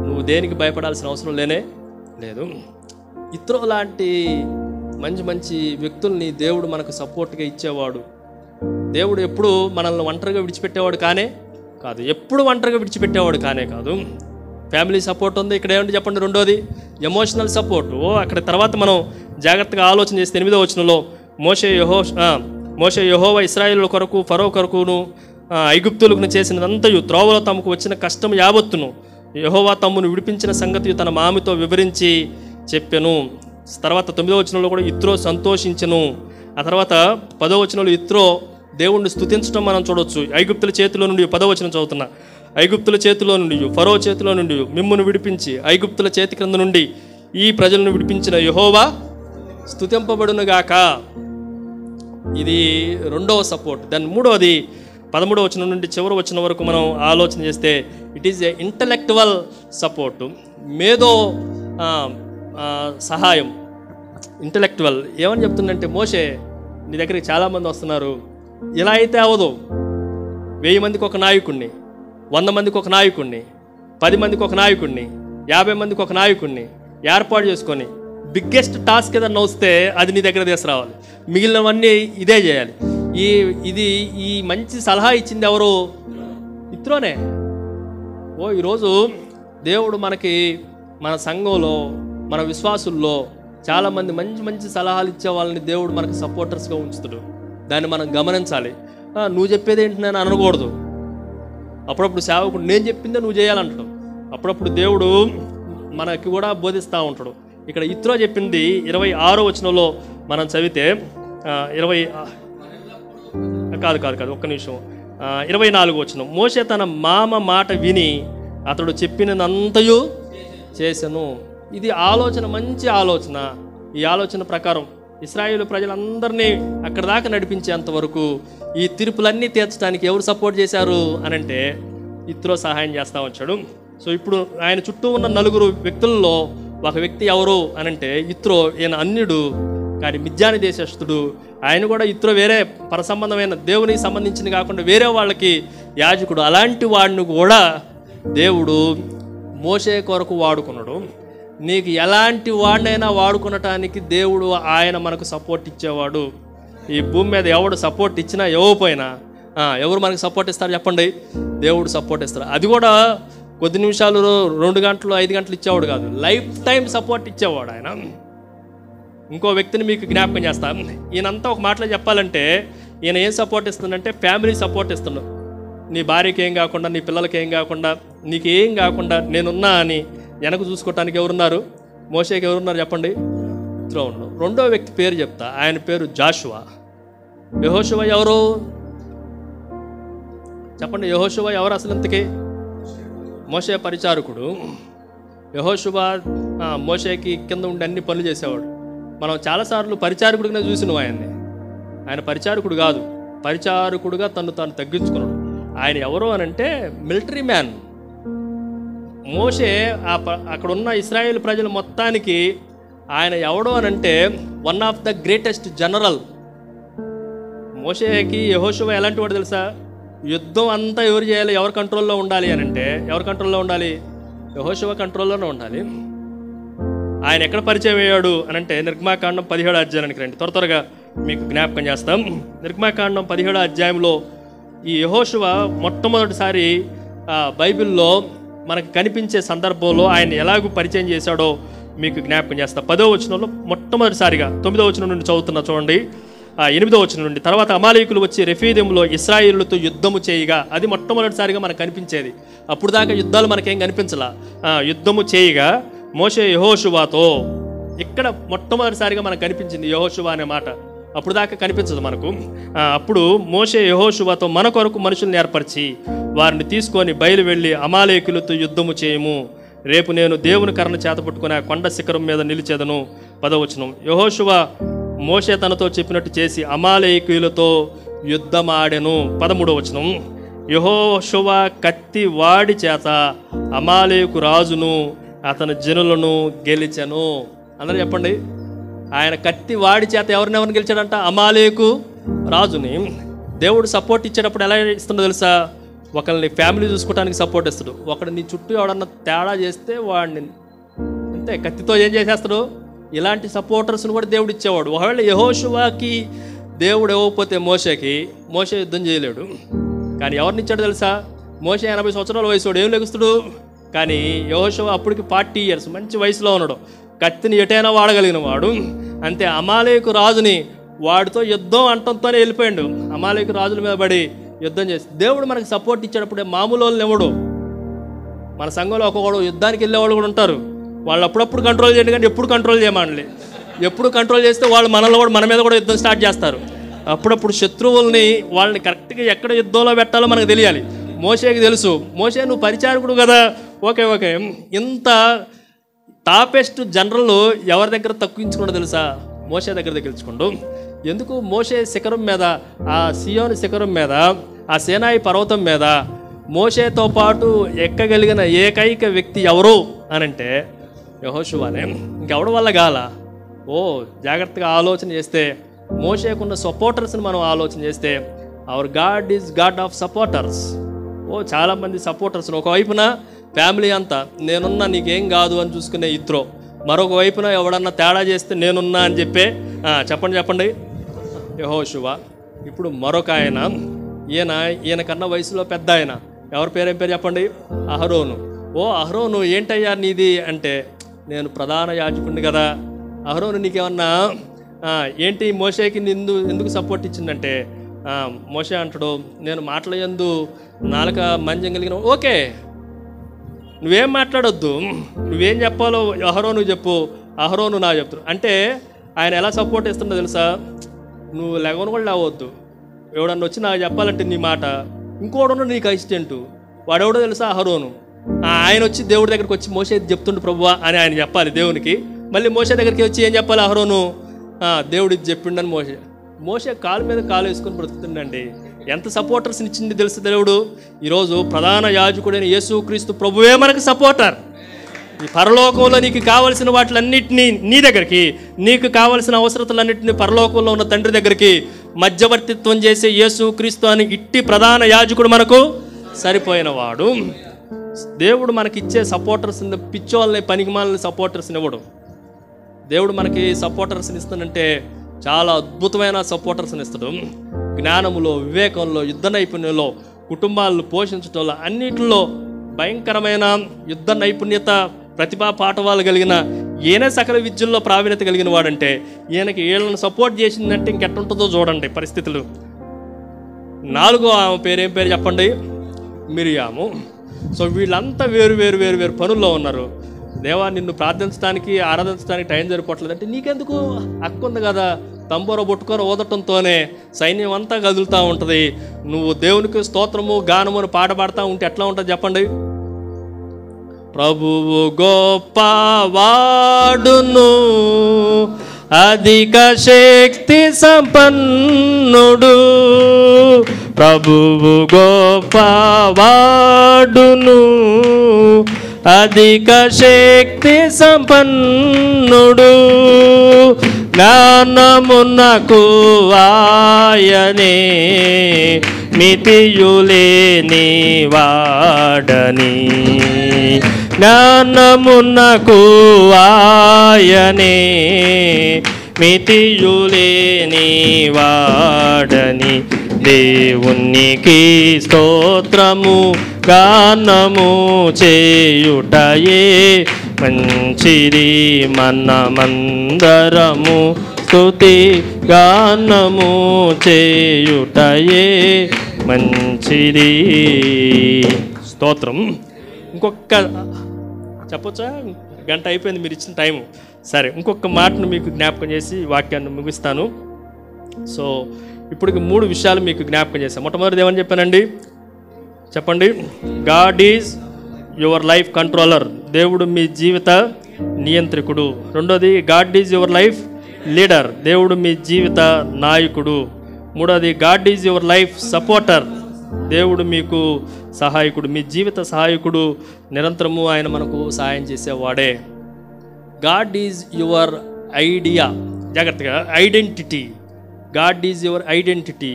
నువ్వు దేనికి భయపడాల్సిన అవసరం లేదు. ఇతరు లాంటి మంచి మంచి వ్యక్తుల్ని దేవుడు మనకు సపోర్ట్గా ఇచ్చేవాడు. దేవుడు ఎప్పుడు మనల్ని ఒంటరిగా విడిచిపెట్టేవాడు కాదు, ఎప్పుడు ఒంటరిగా విడిచిపెట్టేవాడు కాదు. ఫ్యామిలీ సపోర్ట్ ఉంది. ఇక్కడ ఏమంటే చెప్పండి, రెండోది ఎమోషనల్ సపోర్ట్. అక్కడ తర్వాత మనం జాగ్రత్తగా ఆలోచన చేస్తే 8వ వచనంలో మోషే యెహోవా ఇశ్రాయేలు కొరకు, ఫరో కొరకును ఐగుప్తులకు చేసినదంతయు, త్రోవలో తమకు వచ్చిన కష్టం యావత్తును యెహోవా తమ్మును విడిపించిన సంగతి తన మామితో వివరించి చెప్పెను. తర్వాత 9వ వచనంలో కూడా ఇత్రో సంతోషించెను. ఆ తర్వాత 10వ వచనంలో ఇత్రో దేవుణ్ణి స్తుతించడం మనం చూడవచ్చు. ఐగుప్తుల చేతిలో నుండి, 10వ వచనం చదువుతున్నా, ఐగుప్తుల చేతిలో నుండి, ఫరో చేతిలో నుండి మిమ్మును విడిపించి ఐగుప్తుల చేతి క్రింద నుండి ఈ ప్రజలను విడిపించిన యెహోవా స్తుతింపబడునుగాక. ఇది రెండవ సపోర్ట్. దాని మూడవది 13వ వచనం నుండి చివరి వచనం వరకు మనం ఆలోచన చేస్తే it is a intellectual support, మేధో సహాయం. ఇంటలెక్చువల్ ఏమని చెప్తుందంటే, మోషే నీ దగ్గరికి చాలామంది వస్తున్నారు, ఇలా అయితే అవ్వదు. 1000 మందికి ఒక నాయకుడిని, 100 మందికి ఒక నాయకుడిని, 10 మందికి ఒక నాయకుడిని, 50 మందికి ఒక నాయకుడిని ఏర్పాటు చేసుకొని బిగ్గెస్ట్ టాస్క్ ఏదన్నా వస్తే అది నీ దగ్గర తీసుకురావాలి, మిగిలినవన్నీ ఇదే చేయాలి. ఈ మంచి సలహా ఇచ్చింది ఎవరు? ఇత్రోనే. ఈరోజు దేవుడు మనకి మన సంఘంలో, మన విశ్వాసుల్లో చాలామంది మంచి మంచి సలహాలు ఇచ్చే వాళ్ళని దేవుడు మనకు సపోర్టర్స్గా ఉంచుతాడు. దాన్ని మనం గమనించాలి. నువ్వు చెప్పేది ఏంటి నేను అనకూడదు. అప్పుడప్పుడు సేవకుడు నేను చెప్పిందే నువ్వు చేయాలంటాడు. అప్పుడప్పుడు దేవుడు మనకి కూడా బోధిస్తూ ఉంటాడు. ఇక్కడ ఇత్రో చెప్పింది 26వ వచనంలో మనం చదివితే ఒక్క నిమిషం, 24వ వచనం. మోషే తన మామ మాట విని అతడు చెప్పినంతయు చేసెను. ఇది ఆలోచన, మంచి ఆలోచన. ఈ ఆలోచన ప్రకారం ఇశ్రాయేలు ప్రజలందరినీ అక్కడ దాకా నడిపించేంత వరకు ఈ తీర్పులన్నీ తీర్చడానికి ఎవరు సపోర్ట్ చేశారు అని అంటే ఇత్రో సహాయం చేస్తూ వచ్చాడు. సో ఇప్పుడు ఆయన చుట్టూ ఉన్న 4 వ్యక్తుల్లో ఒక వ్యక్తి ఎవరు అనంటే ఇత్రో. ఈయన అన్యుడు కానీ మిద్యాని దేశస్థుడు. ఆయన కూడా ఇత్రో వేరే పరసంబంధమైన దేవునికి సంబంధించింది కాకుండా వేరే వాళ్ళకి యాజకుడు. అలాంటి వాడిని కూడా దేవుడు మోషే కొరకు వాడుకున్నాడు. నీకు ఎలాంటి వాడినైనా వాడుకునటానికి దేవుడు, ఆయన మనకు సపోర్ట్ ఇచ్చేవాడు. ఈ భూమి మీద ఎవడు సపోర్ట్ ఇచ్చినా ఇవ్వకపోయినా ఎవరు మనకు సపోర్ట్ ఇస్తారు చెప్పండి? దేవుడు సపోర్ట్ ఇస్తారు. అది కూడా కొద్ది నిమిషాలు, 2 గంటలు, 5 గంటలు ఇచ్చేవాడు కాదు, లైఫ్ టైం సపోర్ట్ ఇచ్చేవాడు ఆయన. ఇంకో వ్యక్తిని మీకు జ్ఞాపకం చేస్తాను. ఈయనంతా ఒక మాటలో చెప్పాలంటే ఈయన ఏం సపోర్ట్ ఇస్తుందంటే ఫ్యామిలీ సపోర్ట్ ఇస్తున్నాడు. నీ భార్యకి ఏం కాకుండా, నీ పిల్లలకి ఏం కాకుండా, నీకేం కాకుండా నేనున్నా అని వెనక చూసుకోవటానికి ఎవరున్నారు? మోషేకి ఎవరున్నారు చెప్పండి? ఇత్రో ఉన్నాడు. రెండో వ్యక్తి పేరు చెప్తా, ఆయన పేరు జాషువా. యెహోషువ ఎవరు చెప్పండి? యెహోషువ ఎవరు అసలు ఇంతకీ? మోషే పరిచారకుడు. యెహోషువ మోషేకి కింద ఉండి అన్ని పనులు చేసేవాడు. మనం చాలాసార్లు పరిచారకుడిగానే చూసినాం ఆయన్ని. ఆయన పరిచారకుడు కాదు, పరిచారకుడుగా తను తగ్గించుకున్నాడు. ఆయన ఎవరు అని అంటే మిలిటరీ మ్యాన్. మోషే అక్కడ ఉన్న ఇశ్రాయేల్ ప్రజల మొత్తానికి ఆయన ఎవడో అని అంటే one of the greatest general. మోషేకి యెహోషువ ఎలాంటి వాడు తెలుసా? యుద్ధం అంతా ఎవరు చేయాలి, ఎవరి కంట్రోల్లో ఉండాలి అని అంటే ఎవరి కంట్రోల్లో ఉండాలి? యెహోషువ కంట్రోల్లోనే ఉండాలి. ఆయన ఎక్కడ పరిచయం అయ్యాడు అని అంటే నిర్గమాకాండం 17వ అధ్యాయానికి రండి, త్వరగా మీకు జ్ఞాపకం చేస్తాం. నిర్గమాకాండం 17వ అధ్యాయంలో ఈ యెహోషువ మొట్టమొదటిసారి బైబిల్లో మనకు కనిపించే సందర్భంలో ఆయన ఎలాగూ పరిచయం చేశాడో మీకు జ్ఞాపకం చేస్తా. 10వ వచనంలో మొట్టమొదటిసారిగా 9వ వచనం నుండి చదువుతున్నా చూడండి. 8వ వచనం నుండి, తర్వాత అమాలేకులు వచ్చి రెఫీదీములో ఇశ్రాయేలుతో యుద్ధము చేయగా, అది మొట్టమొదటిసారిగా మనకు కనిపించేది. అప్పుడు దాకా యుద్ధాలు మనకేం కనిపించలా. యుద్ధము చేయగా మోషే యెహోషువతో, ఇక్కడ మొట్టమొదటిసారిగా మనకు కనిపించింది యెహోషువ అనే మాట. అప్పుడు దాకా కనిపించదు మనకు. అప్పుడు మోషే యెహోషువతో, మన కొరకు మనుషుల్ని ఏర్పరిచి వారిని తీసుకొని బయలు వెళ్ళి అమాలేకులతో యుద్ధము చేయము. రేపు నేను దేవుని కర్ర చేత పట్టుకుని ఆ కొండ శిఖరం మీద నిలిచెదను. 10వ వచనం, యెహోషువ మోషే తనతో చెప్పినట్టు చేసి అమాలేకులతో యుద్ధమాడెను. 13వ వచనం, యెహోషువ కత్తి వాడి చేత అమాలేకు రాజును అతని జనులను గెలిచెను. అందరూ చెప్పండి. ఆయన కత్తి వాడి చేత ఎవరినెవరిని గెలిచాడంట? అమాలేకు రాజుని. దేవుడు సపోర్ట్ ఇచ్చేటప్పుడు ఎలా ఇస్తుందో తెలుసా? ఒకరిని ఫ్యామిలీ చూసుకోవడానికి సపోర్ట్ ఇస్తాడు. ఒకడు నీ చుట్టూ ఎవడన్నా తేడా చేస్తే వాడిని అంతే కత్తితో ఏం చేసేస్తాడు? ఇలాంటి సపోర్టర్స్ని కూడా దేవుడు ఇచ్చేవాడు. ఒకవేళ యెహోషువకి దేవుడు ఇవ్వకపోతే మోషే యుద్ధం చేయలేడు. కానీ ఎవరిని ఇచ్చాడు తెలుసా? మోషే 80 సంవత్సరాల వయసు, ఏం లెగుస్తాడు. కానీ యెహోషువ అప్పటికి 40 years, మంచి వయసులో ఉన్నాడు. కత్తిని ఎటైనా వాడగలిగిన వాడు. అంతే, అమాలేకు రాజుని వాడితో యుద్ధం అంటంతోనే వెళ్ళిపోయాడు. అమాలేకు రాజుల మీద పడి యుద్ధం చేసి దేవుడు మనకి సపోర్ట్ ఇచ్చేటప్పుడే మామూలు వాళ్ళని ఎవడు. మన సంఘంలో ఒక్కొక్కడు యుద్ధానికి వెళ్ళేవాళ్ళు కూడా ఉంటారు. వాళ్ళు అప్పుడప్పుడు కంట్రోల్ చేయండి, కానీ ఎప్పుడు కంట్రోల్ చేయమండి. ఎప్పుడు కంట్రోల్ చేస్తే వాళ్ళు మనలో కూడా మన మీద కూడా యుద్ధం స్టార్ట్ చేస్తారు. అప్పుడప్పుడు శత్రువుల్ని వాళ్ళని కరెక్ట్గా ఎక్కడ యుద్ధంలో పెట్టాలో మనకు తెలియాలి. మోషేకి తెలుసు. మోషే నువ్వు పరిచారకుడు కదా, ఓకే, ఇంత టాపెస్ట్ జనరల్ ఎవరి దగ్గర తక్కువించుకుంటూ తెలుసా? మోషే దగ్గర తగ్గించుకోండు. ఎందుకు? మోషే శిఖరం మీద, ఆ సియోను శిఖరం మీద, ఆ సేనాయి పర్వతం మీద మోషేతో పాటు ఎక్కగలిగిన ఏకైక వ్యక్తి ఎవరు అనంటే యెహోషువనే. ఇంకెవడి వల్ల కాల. జాగ్రత్తగా ఆలోచన చేస్తే మోషేకున్న సపోర్టర్స్ని మనం ఆలోచన చేస్తే hour God is God of supporters. చాలామంది సపోర్టర్స్ని, ఒకవైపున ఫ్యామిలీ అంతా నేనున్నా నీకేం కాదు అని చూసుకునే ఇద్దరు, మరొక వైపున ఎవడన్నా తేడా చేస్తే నేనున్నా అని చెప్పండి యెహోషువ. ఇప్పుడు మరొక ఆయన, ఈయన కన్నా వయసులో పెద్ద ఆయన, ఎవరి పేరేం పేరు చెప్పండి? అహరోను. అహరోను ఏంటయ్యా నీది అంటే, నేను ప్రధాన యాజకుడిని కదా. అహరోను నీకేమన్నా ఏంటి మోషేకి ఎందుకు సపోర్ట్ ఇచ్చిందంటే, మోషే అంటాడు, నేను మాట్లాడేందు నాలుక మంజం కలిగిన. ఓకే, నువ్వేం మాట్లాడొద్దు, నువ్వేం చెప్పాలో అహరోను చెప్పు, అహరోను నా చెప్తాడు. అంటే ఆయన ఎలా సపోర్ట్ ఇస్తుందో తెలుసా? నువ్వు లెగవను కూడా లేవద్దు. ఎవడన్నా వచ్చి నాకు చెప్పాలంటే నీ మాట, ఇంకోడు నీకు అసిస్టెంటు, వాడెవడో తెలుసా? అహరోను. ఆయన వచ్చి దేవుడి దగ్గరికి వచ్చి మోషే చెప్తుండు ప్రభువా అని ఆయన చెప్పాలి దేవునికి. మళ్ళీ మోషే దగ్గరికి వచ్చి ఏం చెప్పాలి? అహరోను దేవుడికి చెప్పిండని మోషే కాలు మీద కాలు వేసుకొని బ్రతుకుతుండండి. ఎంత సపోర్టర్స్ని ఇచ్చింది తెలుసు దేవుడు. ఈరోజు ప్రధాన యాజకుడైన యేసుక్రీస్తు ప్రభువే మనకు సపోర్టర్. ఈ పరలోకంలో నీకు కావలసిన వాటిలన్నింటినీ నీ దగ్గరికి, నీకు కావలసిన అవసరతలన్నింటినీ పరలోకంలో ఉన్న తండ్రి దగ్గరికి మధ్యవర్తిత్వం చేసే యేసుక్రీస్తు అని ఇట్టి ప్రధాన యాజకుడు మనకు సరిపోయిన వాడు. దేవుడు మనకిచ్చే సపోర్టర్స్ని పిచ్చోళ్ళని, పనికిమాలని సపోర్టర్స్ని ఇవ్వడు. దేవుడు మనకి సపోర్టర్స్ని ఇస్తానంటే చాలా అద్భుతమైన సపోర్టర్స్ని ఇస్తాడు. జ్ఞానములో, వివేకంలో, యుద్ధ నైపుణ్యంలో, కుటుంబాలను పోషించడంలో, అన్నిటిలో భయంకరమైన యుద్ధ నైపుణ్యత, ప్రతిభా పాఠవాలు కలిగిన ఈయన సకల విద్యల్లో ప్రావీణ్యత కలిగిన వాడంటే, ఈయనకి వీళ్ళని సపోర్ట్ చేసిందంటే ఇంకెట్టుంటుందో చూడండి పరిస్థితులు. 4వ ఆమె పేరేం పేరు చెప్పండి? మిరియాము. సో వీళ్ళంతా వేరు వేరు వేరు వేరు పనుల్లో ఉన్నారు. దేవా నిన్ను ప్రార్థించడానికి, ఆరాధించడానికి టైం సరిపోవట్లేదు అంటే, నీకెందుకు? అక్క ఉంది కదా, తంబూర పట్టుకొని ఊదటంతోనే సైన్యం అంతా కదులుతూ ఉంటుంది. నువ్వు దేవునికి స్తోత్రము గానమును పాట పాడుతూ ఉంటే ఎట్లా ఉంటుంది చెప్పండి? ప్రభువు గొప్పవాడును, అధిక శక్తి సంపన్నుడు. ప్రభువు గొప్పవాడును, అధిక శక్తి సంపన్నుడు. జ్ఞానమునకు ఆయనే మితియులేని వాడని. జ్ఞానమునకు ఆయనే మితియులేని వాడని. దేవునికి స్తోత్రము గానము చేయుటయే మంచిది. మనమందరము స్తుతి గానము చేయుటయే మంచిది. స్తోత్రం. ఇంకొక చెప్పొచ్చా? గంట అయిపోయింది మీరు ఇచ్చిన టైము. సరే, ఇంకొక మాటను మీకు జ్ఞాపకం చేసి వాక్యాన్ని ముగిస్తాను. సో ఇప్పటికి 3 విషయాలు మీకు జ్ఞాపకం చేశాను. మొట్టమొదటిది ఏమని చెప్పానండి? చెప్పండి. God is your life controller. దేవుడు మీ జీవిత నియంత్రికుడు. రెండోది, God is your life leader. దేవుడు మీ జీవిత నాయకుడు. మూడోది, God is your life supporter. దేవుడు మీకు సహాయకుడు, మీ జీవిత సహాయకుడు. నిరంతరము ఆయన మనకు సహాయం చేసేవాడే. God is your idea. జాగ్రత్తగా, identity. God is your identity.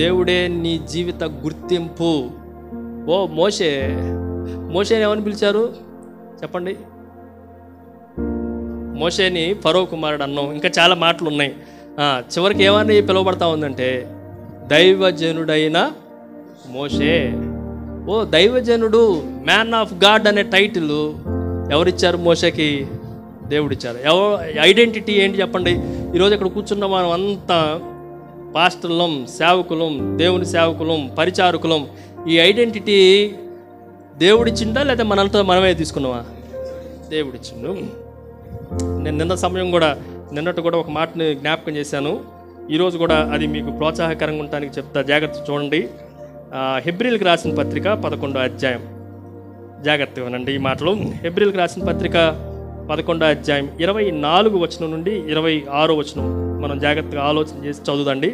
దేవుడే నీ జీవిత గుర్తింపు. ఓ మోషేని ఏమని పిలిచారు చెప్పండి? మోషేని ఫరో కుమారుడు అన్నాం. ఇంకా చాలా మాటలు ఉన్నాయి. చివరికి ఏమని పిలువబడతా ఉందంటే దైవజనుడైన మోషే. ఓ దైవజనుడు, మ్యాన్ ఆఫ్ గాడ్ అనే టైటిల్ ఎవరిచ్చారు మోషేకి? దేవుడిచ్చారు. ఐడెంటిటీ ఏంటి చెప్పండి? ఈరోజు ఇక్కడ కూర్చున్న మనం అంతా పాస్టర్లం, సేవకులం, దేవుని సేవకులం, పరిచారకులం. ఈ ఐడెంటిటీ దేవుడిచ్చిందా లేదా మనంతా మనమే తీసుకున్నావా? దేవుడిచ్చిండు. నేను నిన్నటి కూడా ఒక మాటని జ్ఞాపకం చేశాను. ఈరోజు కూడా అది మీకు ప్రోత్సాహకరంగా ఉండటానికి చెప్తా. జాగ్రత్త చూడండి. హెబ్రీలకు రాసిన పత్రిక 11వ అధ్యాయం. జాగ్రత్తగా వినండి ఈ మాటలు. హెబ్రీలకు రాసిన పత్రిక 11వ అధ్యాయం 24 వచనం నుండి 26 వచనం మనం జాగ్రత్తగా ఆలోచన చేసి చదువుదండి.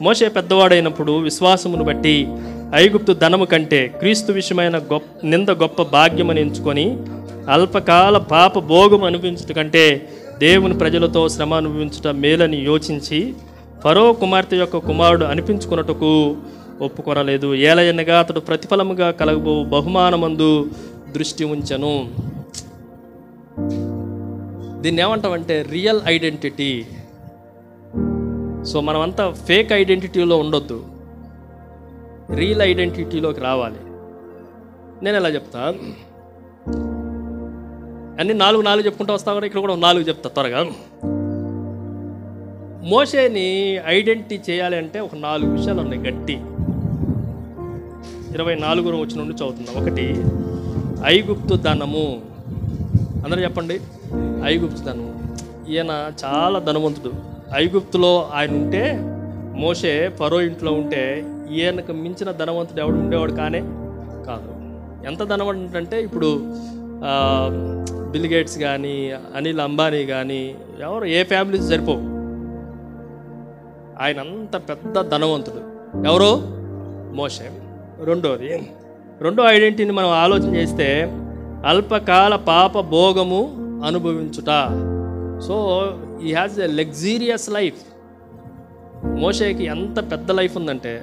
మోషే పెద్దవాడైనప్పుడు విశ్వాసమును బట్టి ఐగుప్తు ధనము కంటే క్రీస్తు విషయమైన నింద గొప్ప భాగ్యమని ఎంచుకొని అల్పకాల పాప భోగం అనుభవించుట కంటే దేవుని ప్రజలతో శ్రమ అనుభవించుట మేలని యోచించి ఫరో కుమార్తె యొక్క కుమారుడు అనిపించుకున్నట్టుకు ఒప్పుకొనలేదు. ఏలయనగా అతడు ప్రతిఫలముగా కలగబో బహుమానమందు దృష్టి ఉంచెను. దీన్ని ఏమంటామంటే రియల్ ఐడెంటిటీ. సో మనమంతా ఫేక్ ఐడెంటిటీలో ఉండొద్దు, రియల్ ఐడెంటిటీలోకి రావాలి. నేను ఎలా చెప్తా? అన్ని 4 చెప్పుకుంటూ వస్తా కూడా ఇక్కడ కూడా 4 చెప్తా త్వరగా. మోషేని ఐడెంటిటీ చేయాలి అంటే ఒక 4 విషయాలు ఉన్నాయి గట్టి. 24 వచ్చిన నుండి చదువుతున్నాం. 1, ఐగుప్తు ధనము. అందరూ చెప్పండి, ఐగుప్తు ధనము. ఈయన చాలా ధనవంతుడు. ఐగుప్తులో ఆయన ఉంటే, మోషే ఫరో ఇంట్లో ఉంటే ఈయనకు మించిన ధనవంతుడు ఎవడు ఉండేవాడు కాదు. ఎంత ధనవంతుడు అంటే ఇప్పుడు బిల్ గేట్స్ కానీ, అనిల్ అంబానీ కానీ, ఎవరు ఏ ఫ్యామిలీస్ సరిపోవు. ఆయన అంత పెద్ద ధనవంతుడు. ఎవరో మోషే. రెండో ఐడెంటిటీని మనం ఆలోచన చేస్తే అల్పకాల పాప భోగము అనుభవించుట. సో ఈ హ్యాజ్ ఎ లగ్జీరియస్ లైఫ్. మోషేకి ఎంత పెద్ద లైఫ్ ఉందంటే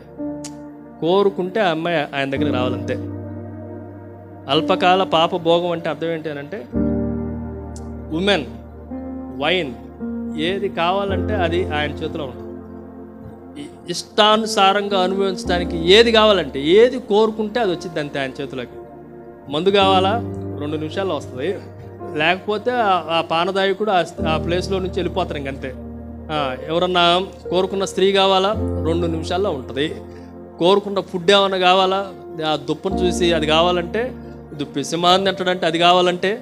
కోరుకుంటే ఆ అమ్మాయి ఆయన దగ్గరికి రావాలంతే. అల్పకాల పాప భోగం అంటే అర్థం ఏంటి అని అంటే ఉమెన్, వైన్, ఏది కావాలంటే అది ఆయన చేతిలో ఉంటుంది. ఇష్టానుసారంగా అనుభవించడానికి ఏది కావాలంటే, ఏది కోరుకుంటే అది వచ్చింది అంతే ఆయన చేతిలోకి. మందు కావాలా 2 నిమిషాల్లో వస్తుంది, లేకపోతే ఆ పానదాయకుడు ఆ ప్లేస్లో నుంచి వెళ్ళిపోతారు ఇంకంతే. ఎవరన్నా కోరుకున్న స్త్రీ కావాలా 2 నిమిషాల్లో ఉంటుంది. కోరుకున్న ఫుడ్ ఏమన్నా కావాలా, ఆ దుప్పను చూసి అది కావాలంటే, దుప్పి సింహాన్ని అంటాడంటే అది కావాలంటే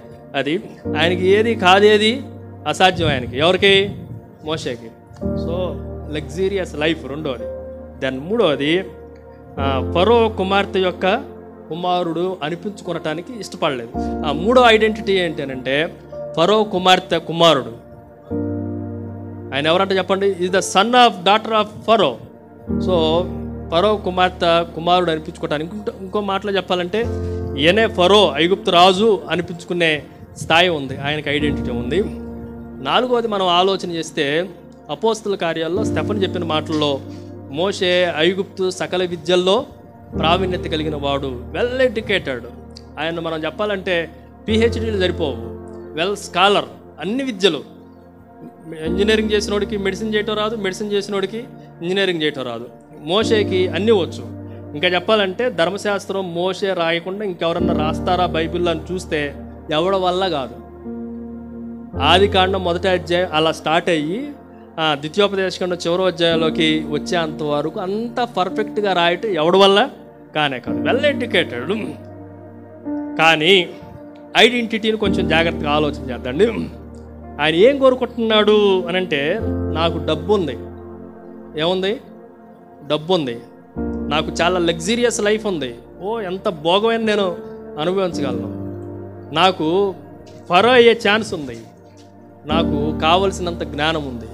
అది. ఆయనకి ఏది కాదేది అసాధ్యం ఆయనకి. ఎవరికి? మోషేకి. సో లగ్జీరియస్ లైఫ్ రెండోది. దెన్ మూడోది ఫరో కుమార్తె యొక్క కుమారుడు అనిపించుకోవటానికి ఇష్టపడలేదు. మూడో ఐడెంటిటీ ఏంటి అంటే ఫరో కుమార్తె కుమారుడు. ఆయన ఎవరంటే చెప్పండి, is the son of daughter of Pharaoh. So Pharaoh కుమార్తె కుమారుడు అనిపించుకోవటానికి ఇంకో మాటలో చెప్పాలంటే ఈయనే ఫరో ఐగుప్తు రాజు అనిపించుకునే స్థాయి ఉంది, ఆయనకి ఐడెంటిటీ ఉంది. నాలుగోది మనం ఆలోచన చేస్తే అపోస్తల కార్యాల్లో స్టెఫన్ చెప్పిన మాటల్లో మోషే ఐగుప్తు సకల విద్యల్లో ప్రావీణ్యత కలిగిన వాడు, వెల్ ఎడ్యుకేటెడ్. ఆయన మనం చెప్పాలంటే పిహెచ్డీలు సరిపోవు, వెల్ స్కాలర్, అన్ని విద్యలు. ఇంజనీరింగ్ చేసినోడికి మెడిసిన్ చేయటం రాదు, మెడిసిన్ చేసినోడికి ఇంజనీరింగ్ చేయటం రాదు. మోషేకి అన్నీ వచ్చు. ఇంకా చెప్పాలంటే ధర్మశాస్త్రం మోషే రాయకుండా ఇంకెవరన్నా రాస్తారా బైబిల్లో అని చూస్తే ఎవడ వల్ల కాదు. ఆదికాండం మొదటి అధ్యాయం అలా స్టార్ట్ అయ్యి ద్వితీయోపదేశకాండం చివరి అధ్యాయంలోకి వచ్చేంత వరకు అంత పర్ఫెక్ట్గా రాయటం ఎవడి వల్ల కానే కాదు, వెల్ ఎడ్యుకేటెడ్. కానీ ఐడెంటిటీని కొంచెం జాగ్రత్తగా ఆలోచన చేద్దండి. ఆయన ఏం కోరుకుంటున్నాడు అని అంటే, నాకు డబ్బు ఉంది, ఏముంది, డబ్బు ఉంది, నాకు చాలా లగ్జీరియస్ లైఫ్ ఉంది, ఎంత భోగమైన నేను అనుభవించగలను, నాకు ఫరో అయ్యే ఛాన్స్ ఉంది, నాకు కావలసినంత జ్ఞానం ఉంది.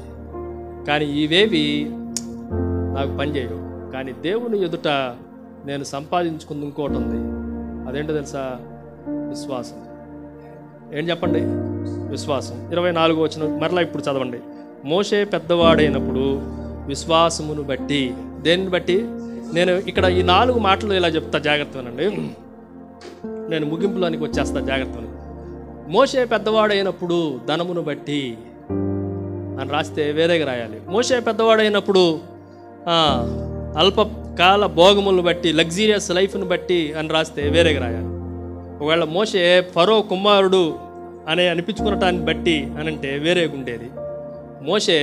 కానీ ఇవేవి నాకు పనిచేయవు. కానీ దేవుని ఎదుట నేను సంపాదించుకుంది ఇంకోటి ఉంది. అదేంటో తెలుసా? విశ్వాసం. ఏం చెప్పండి? విశ్వాసం. 24 వచనం మరలా ఇప్పుడు చదవండి. మోషే పెద్దవాడైనప్పుడు విశ్వాసమును బట్టి, దేనిని బట్టి? నేను ఇక్కడ ఈ 4 మాటలు ఇలా చెప్తా, జాగ్రత్తగానండి. నేను ముగింపులోనికి వచ్చేస్తా, జాగ్రత్తగా. మోషే పెద్దవాడైనప్పుడు ధనమును బట్టి అని రాస్తే వేరేగా రాయాలి. మోషే పెద్దవాడైనప్పుడు అల్పకాల భోగములను బట్టి, లగ్జీరియస్ లైఫ్ను బట్టి అని రాస్తే వేరేగా రాయాలి. ఒకవేళ మోషే ఫరో కుమారుడు అనే అనిపించుకునటాన్ని బట్టి అని అంటే వేరేగా ఉండేది. మోషే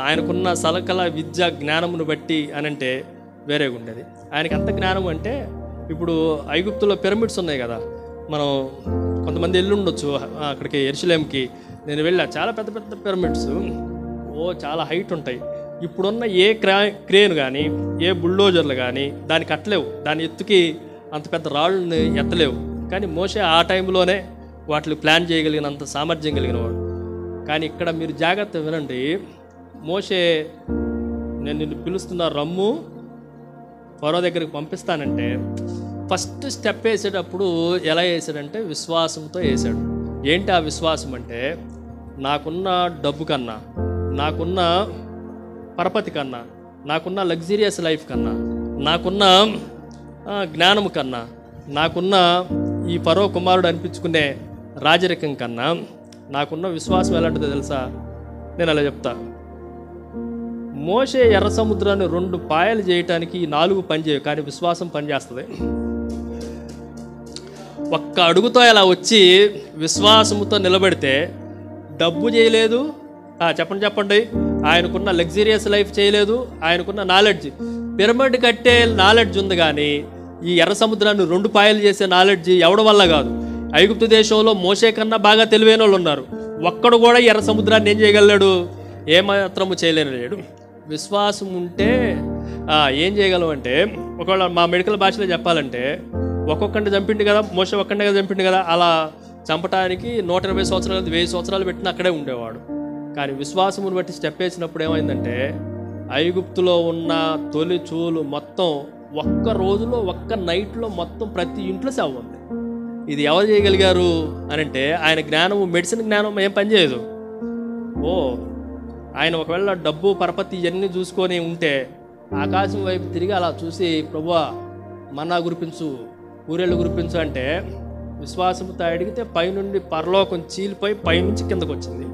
ఆయనకున్న సలకల విద్య జ్ఞానమును బట్టి అని అంటే వేరేగా ఉండేది. ఆయనకి అంత జ్ఞానం అంటే, ఇప్పుడు ఐగుప్తులో పిరమిడ్స్ ఉన్నాయి కదా, మనం కొంతమంది వెళ్ళి ఉండొచ్చు అక్కడికి, యెరూషలేంకి నేను వెళ్ళా. చాలా పెద్ద పెద్ద పిరమిడ్స్, చాలా హైట్ ఉంటాయి. ఇప్పుడున్న ఏ క్రేన్ కానీ, ఏ బుల్డోజర్లు కానీ దాన్ని కట్టలేవు, దాని ఎత్తుకి అంత పెద్ద రాళ్ళని ఎత్తలేవు. కానీ మోషే ఆ టైంలోనే వాటిని ప్లాన్ చేయగలిగినంత సామర్థ్యం కలిగిన వాడు. కానీ ఇక్కడ మీరు జాగ్రత్త వినండి. మోషే, నేను నిన్ను పిలుస్తున్న, రమ్ము ఫరో దగ్గరికి పంపిస్తానంటే ఫస్ట్ స్టెప్ వేసేటప్పుడు ఎలా వేసాడంటే విశ్వాసంతో వేసాడు. ఏంటి ఆ విశ్వాసం అంటే, నాకున్న డబ్బు కన్నా, నాకున్న పరపతి కన్నా, నాకున్న లగ్జీరియస్ లైఫ్ కన్నా, నాకున్న జ్ఞానము కన్నా, నాకున్న ఈ ఫరో కుమారుడు అనిపించుకునే రాజరికం కన్నా నాకున్న విశ్వాసం ఎలాంటిదో తెలుసా? నేను అలా చెప్తా. మోషే ఎర్ర సముద్రాన్ని 2 పాయలు చేయటానికి 4 పనిచేయవు, కానీ విశ్వాసం పనిచేస్తుంది. ఒక్క అడుగుతో ఇలా వచ్చి విశ్వాసముతో నిలబడితే డబ్బు చేయలేదు, చెప్పండి, ఆయనకున్న లగ్జీరియస్ లైఫ్ చేయలేదు, ఆయనకున్న నాలెడ్జ్, పిరమిడ్ కట్టే నాలెడ్జ్ ఉంది, కానీ ఈ ఎర్ర సముద్రాన్ని 2 పాయలు చేసే నాలెడ్జ్ ఎవడి వల్ల కాదు. ఐగుప్తు దేశంలో మోషే కన్నా బాగా తెలివైన వాళ్ళు ఉన్నారు, ఒక్కడు కూడా ఎర్ర సముద్రాన్ని ఏం చేయగలడు? ఏమాత్రము చేయలేడు. విశ్వాసం ఉంటే ఏం చేయగలం అంటే, ఒకవేళ మా మెడికల్ భాషలో చెప్పాలంటే, ఒక్కొక్కడిని చంపిండు కదా మోషే, ఒక్కడే కదా చంపిండు కదా, అలా చంపటానికి 120 సంవత్సరాలు 1000 సంవత్సరాలు పెట్టిన అక్కడే ఉండేవాడు. కానీ విశ్వాసమును బట్టి స్టెప్ వేసినప్పుడు ఏమైందంటే, ఐగుప్తులో ఉన్న తొలి చూలు మొత్తం ఒక్క రోజులో, ఒక్క నైట్లో మొత్తం ప్రతి ఇంట్లో సేవ ఉంది. ఇది ఎవరు చేయగలిగారు అని అంటే, ఆయన జ్ఞానము, మెడిసిన్ జ్ఞానం ఏం పనిచేయదు. ఆయన ఒకవేళ డబ్బు పరపతి ఇవన్నీ చూసుకొని ఉంటే ఆకాశం వైపు తిరిగి అలా చూసి, ప్రభువా మన్నా కురిపించు, ఊరేళ్ళు కురిపించు అంటే, విశ్వాసంతో అడిగితే పైనుండి పరలోకం చీలిపోయి పైనుంచి కిందకు వచ్చింది.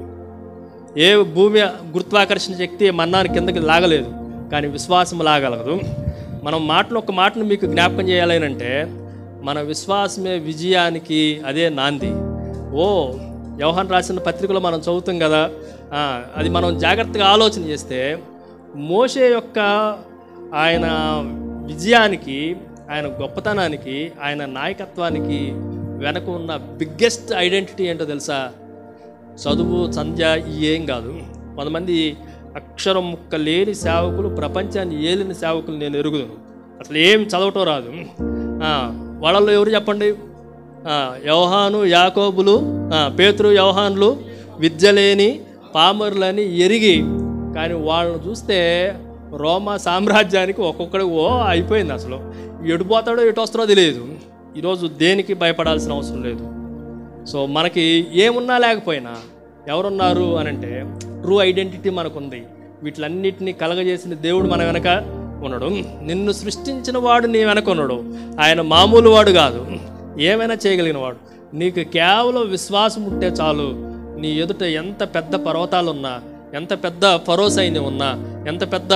ఏ భూమి గురుత్వాకర్షణ శక్తి మన్నాన్ని కిందకి లాగలేదు, కానీ విశ్వాసం లాగలదు. మనం ఒక మాటను మీకు జ్ఞాపకం చేయాలంటే, మన విశ్వాసమే విజయానికి అదే నాంది. యోహాను రాసిన పత్రికలో మనం చదువుతాం కదా, అది మనం జాగ్రత్తగా ఆలోచన చేస్తే, మోషే యొక్క ఆయన విజయానికి, ఆయన గొప్పతనానికి, ఆయన నాయకత్వానికి వెనక ఉన్న బిగ్గెస్ట్ ఐడెంటిటీ ఏంటో తెలుసా? చదువు, సంధ్య ఏం కాదు. కొంతమంది అక్షరం ముక్క లేని సేవకులు, ప్రపంచాన్ని ఏలిన సేవకులు నేను ఎరుగుదును. అసలు ఏం చదవటం రాదు. వాళ్ళల్లో ఎవరు చెప్పండి? యోహాను, యాకోబులు, పేతురు, యోహాన్లు విద్య లేని పామరులని ఎరిగి, కానీ వాళ్ళని చూస్తే రోమా సామ్రాజ్యానికి ఒక్కొక్కడికి అయిపోయింది. అసలు ఎడిపోతాడో ఎటు వస్తాడో తెలియదు. ఈరోజు దేనికి భయపడాల్సిన అవసరం లేదు. సో మనకి ఏమున్నా లేకపోయినా ఎవరున్నారు అని అంటే ట్రూ ఐడెంటిటీ మనకుంది. వీటిలన్నిటినీ కలగజేసిన దేవుడు మన వెనక ఉన్నాడు. నిన్ను సృష్టించిన వాడు నీ వెనక ఉన్నాడు. ఆయన మామూలు వాడు కాదు, ఏమైనా చేయగలిగిన వాడు. నీకు కేవలం విశ్వాసం ఉంటే చాలు. నీ ఎదుట ఎంత పెద్ద పర్వతాలున్నా, ఎంత పెద్ద ఫరో సైన్యం ఉన్నా, ఎంత పెద్ద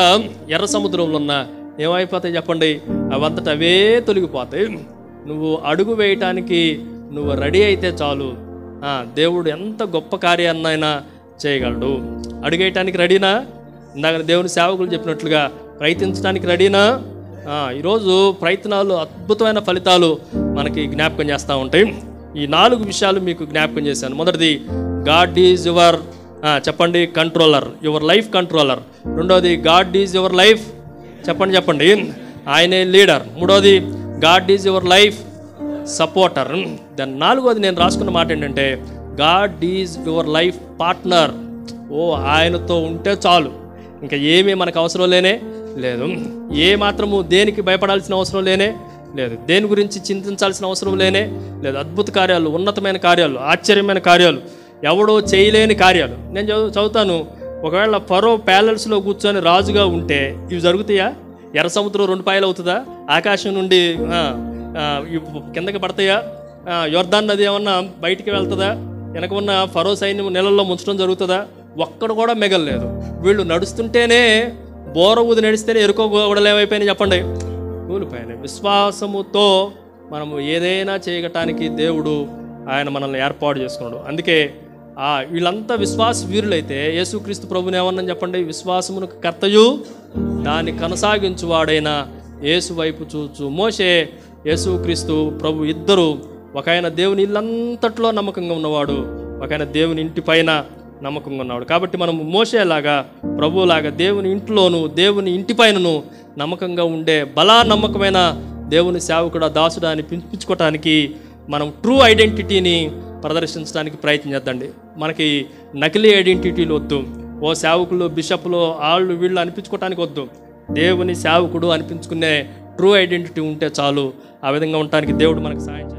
ఎర్ర సముద్రంలో ఉన్నా ఏమైపోతాయి చెప్పండి? అవంతట అవే తొలగిపోతాయి. నువ్వు అడుగు వేయటానికి నువ్వు రెడీ అయితే చాలు. దేవుడు ఎంత గొప్ప కార్యాన్నైనా చేయగలడు. అడుగేయటానికి రెడీనా? ఇందాక దేవుని సేవకులు చెప్పినట్లుగా ప్రయత్నించడానికి రెడీనా? ఈరోజు ప్రయత్నాలు అద్భుతమైన ఫలితాలు మనకి జ్ఞాపకం చేస్తూ ఉంటాయి. ఈ 4 విషయాలు మీకు జ్ఞాపకం చేశాను. మొదటిది, గాడ్ ఈజ్ యువర్ చెప్పండి కంట్రోలర్, యువర్ లైఫ్ కంట్రోలర్. రెండోది, గాడ్ ఈజ్ యువర్ లైఫ్ చెప్పండి ఆయనే లీడర్. మూడోది, God is your life supporter. దాని 4వది నేను రాసుకున్న మాట ఏంటంటే, God is your life partner. ఆయనతో ఉంటే చాలు, ఇంకా ఏమీ మనకు అవసరం లేనే లేదు. ఏ మాత్రము దేనికి భయపడాల్సిన అవసరం లేనే లేదు. దేని గురించి చింతించాల్సిన అవసరం లేనే లేదు. అద్భుత కార్యాలు, ఉన్నతమైన కార్యాలు, ఆశ్చర్యమైన కార్యాలు, ఎవడో చేయలేని కార్యాలు. నేను చదువుతాను. ఒకవేళ ఫరో ప్యాలెస్లో కూర్చొని రాజుగా ఉంటే ఇవి జరుగుతాయా? ఎర్ర సముద్రం 2 పాయలు అవుతుందా? ఆకాశం నుండి కిందకి పడతాయా? యొర్దాన్ నది ఏమన్నా బయటికి వెళ్తుందా? వెనక ఉన్న ఫరో సైన్యం నెలల్లో ముంచడం జరుగుతుందా? ఒక్కడు కూడా మిగలలేదు. వీళ్ళు నడుస్తుంటేనే, బోర ఊది నడిస్తేనే ఎరుకో గోడలు ఏమైపోయినాయి చెప్పండి? కూలిపోయినాయి. విశ్వాసముతో మనము ఏదైనా చేయగటానికి దేవుడు ఆయన మనల్ని ఏర్పాటు చేసుకున్నాడు. అందుకే వీళ్ళంతా విశ్వాస వీరులైతే యేసుక్రీస్తు ప్రభుని ఏమన్నా చెప్పండి? విశ్వాసమునకు కర్తయు దాన్ని కొనసాగించువాడైన యేసు వైపు చూచు. మోషే, యేసుక్రీస్తు ప్రభు ఇద్దరు, ఒక ఆయన దేవుని ఇల్లంతట్లో నమ్మకంగా ఉన్నవాడు, ఒక ఆయన దేవుని ఇంటి పైన నమ్మకంగా ఉన్నాడు. కాబట్టి మనం మోషేలాగా, ప్రభువులాగా దేవుని ఇంట్లోనూ దేవుని ఇంటి పైనను నమ్మకంగా ఉండే నమ్మకమైన దేవుని సేవకుడా, దాసుడా అని పిలుచుకోవటానికి మనం ట్రూ ఐడెంటిటీని ప్రదర్శించడానికి ప్రయత్నం చేద్దండి. మనకి నకిలీ ఐడెంటిటీలు వద్దు. సేవకులు, బిషప్లు, వాళ్ళు వీళ్ళు అనిపించుకోవటానికి వద్దు. దేవుని సేవకుడు అనిపించుకునే ట్రూ ఐడెంటిటీ ఉంటే చాలు. ఆ విధంగా ఉండటానికి దేవుడు మనకు సహాయం చేయాలి.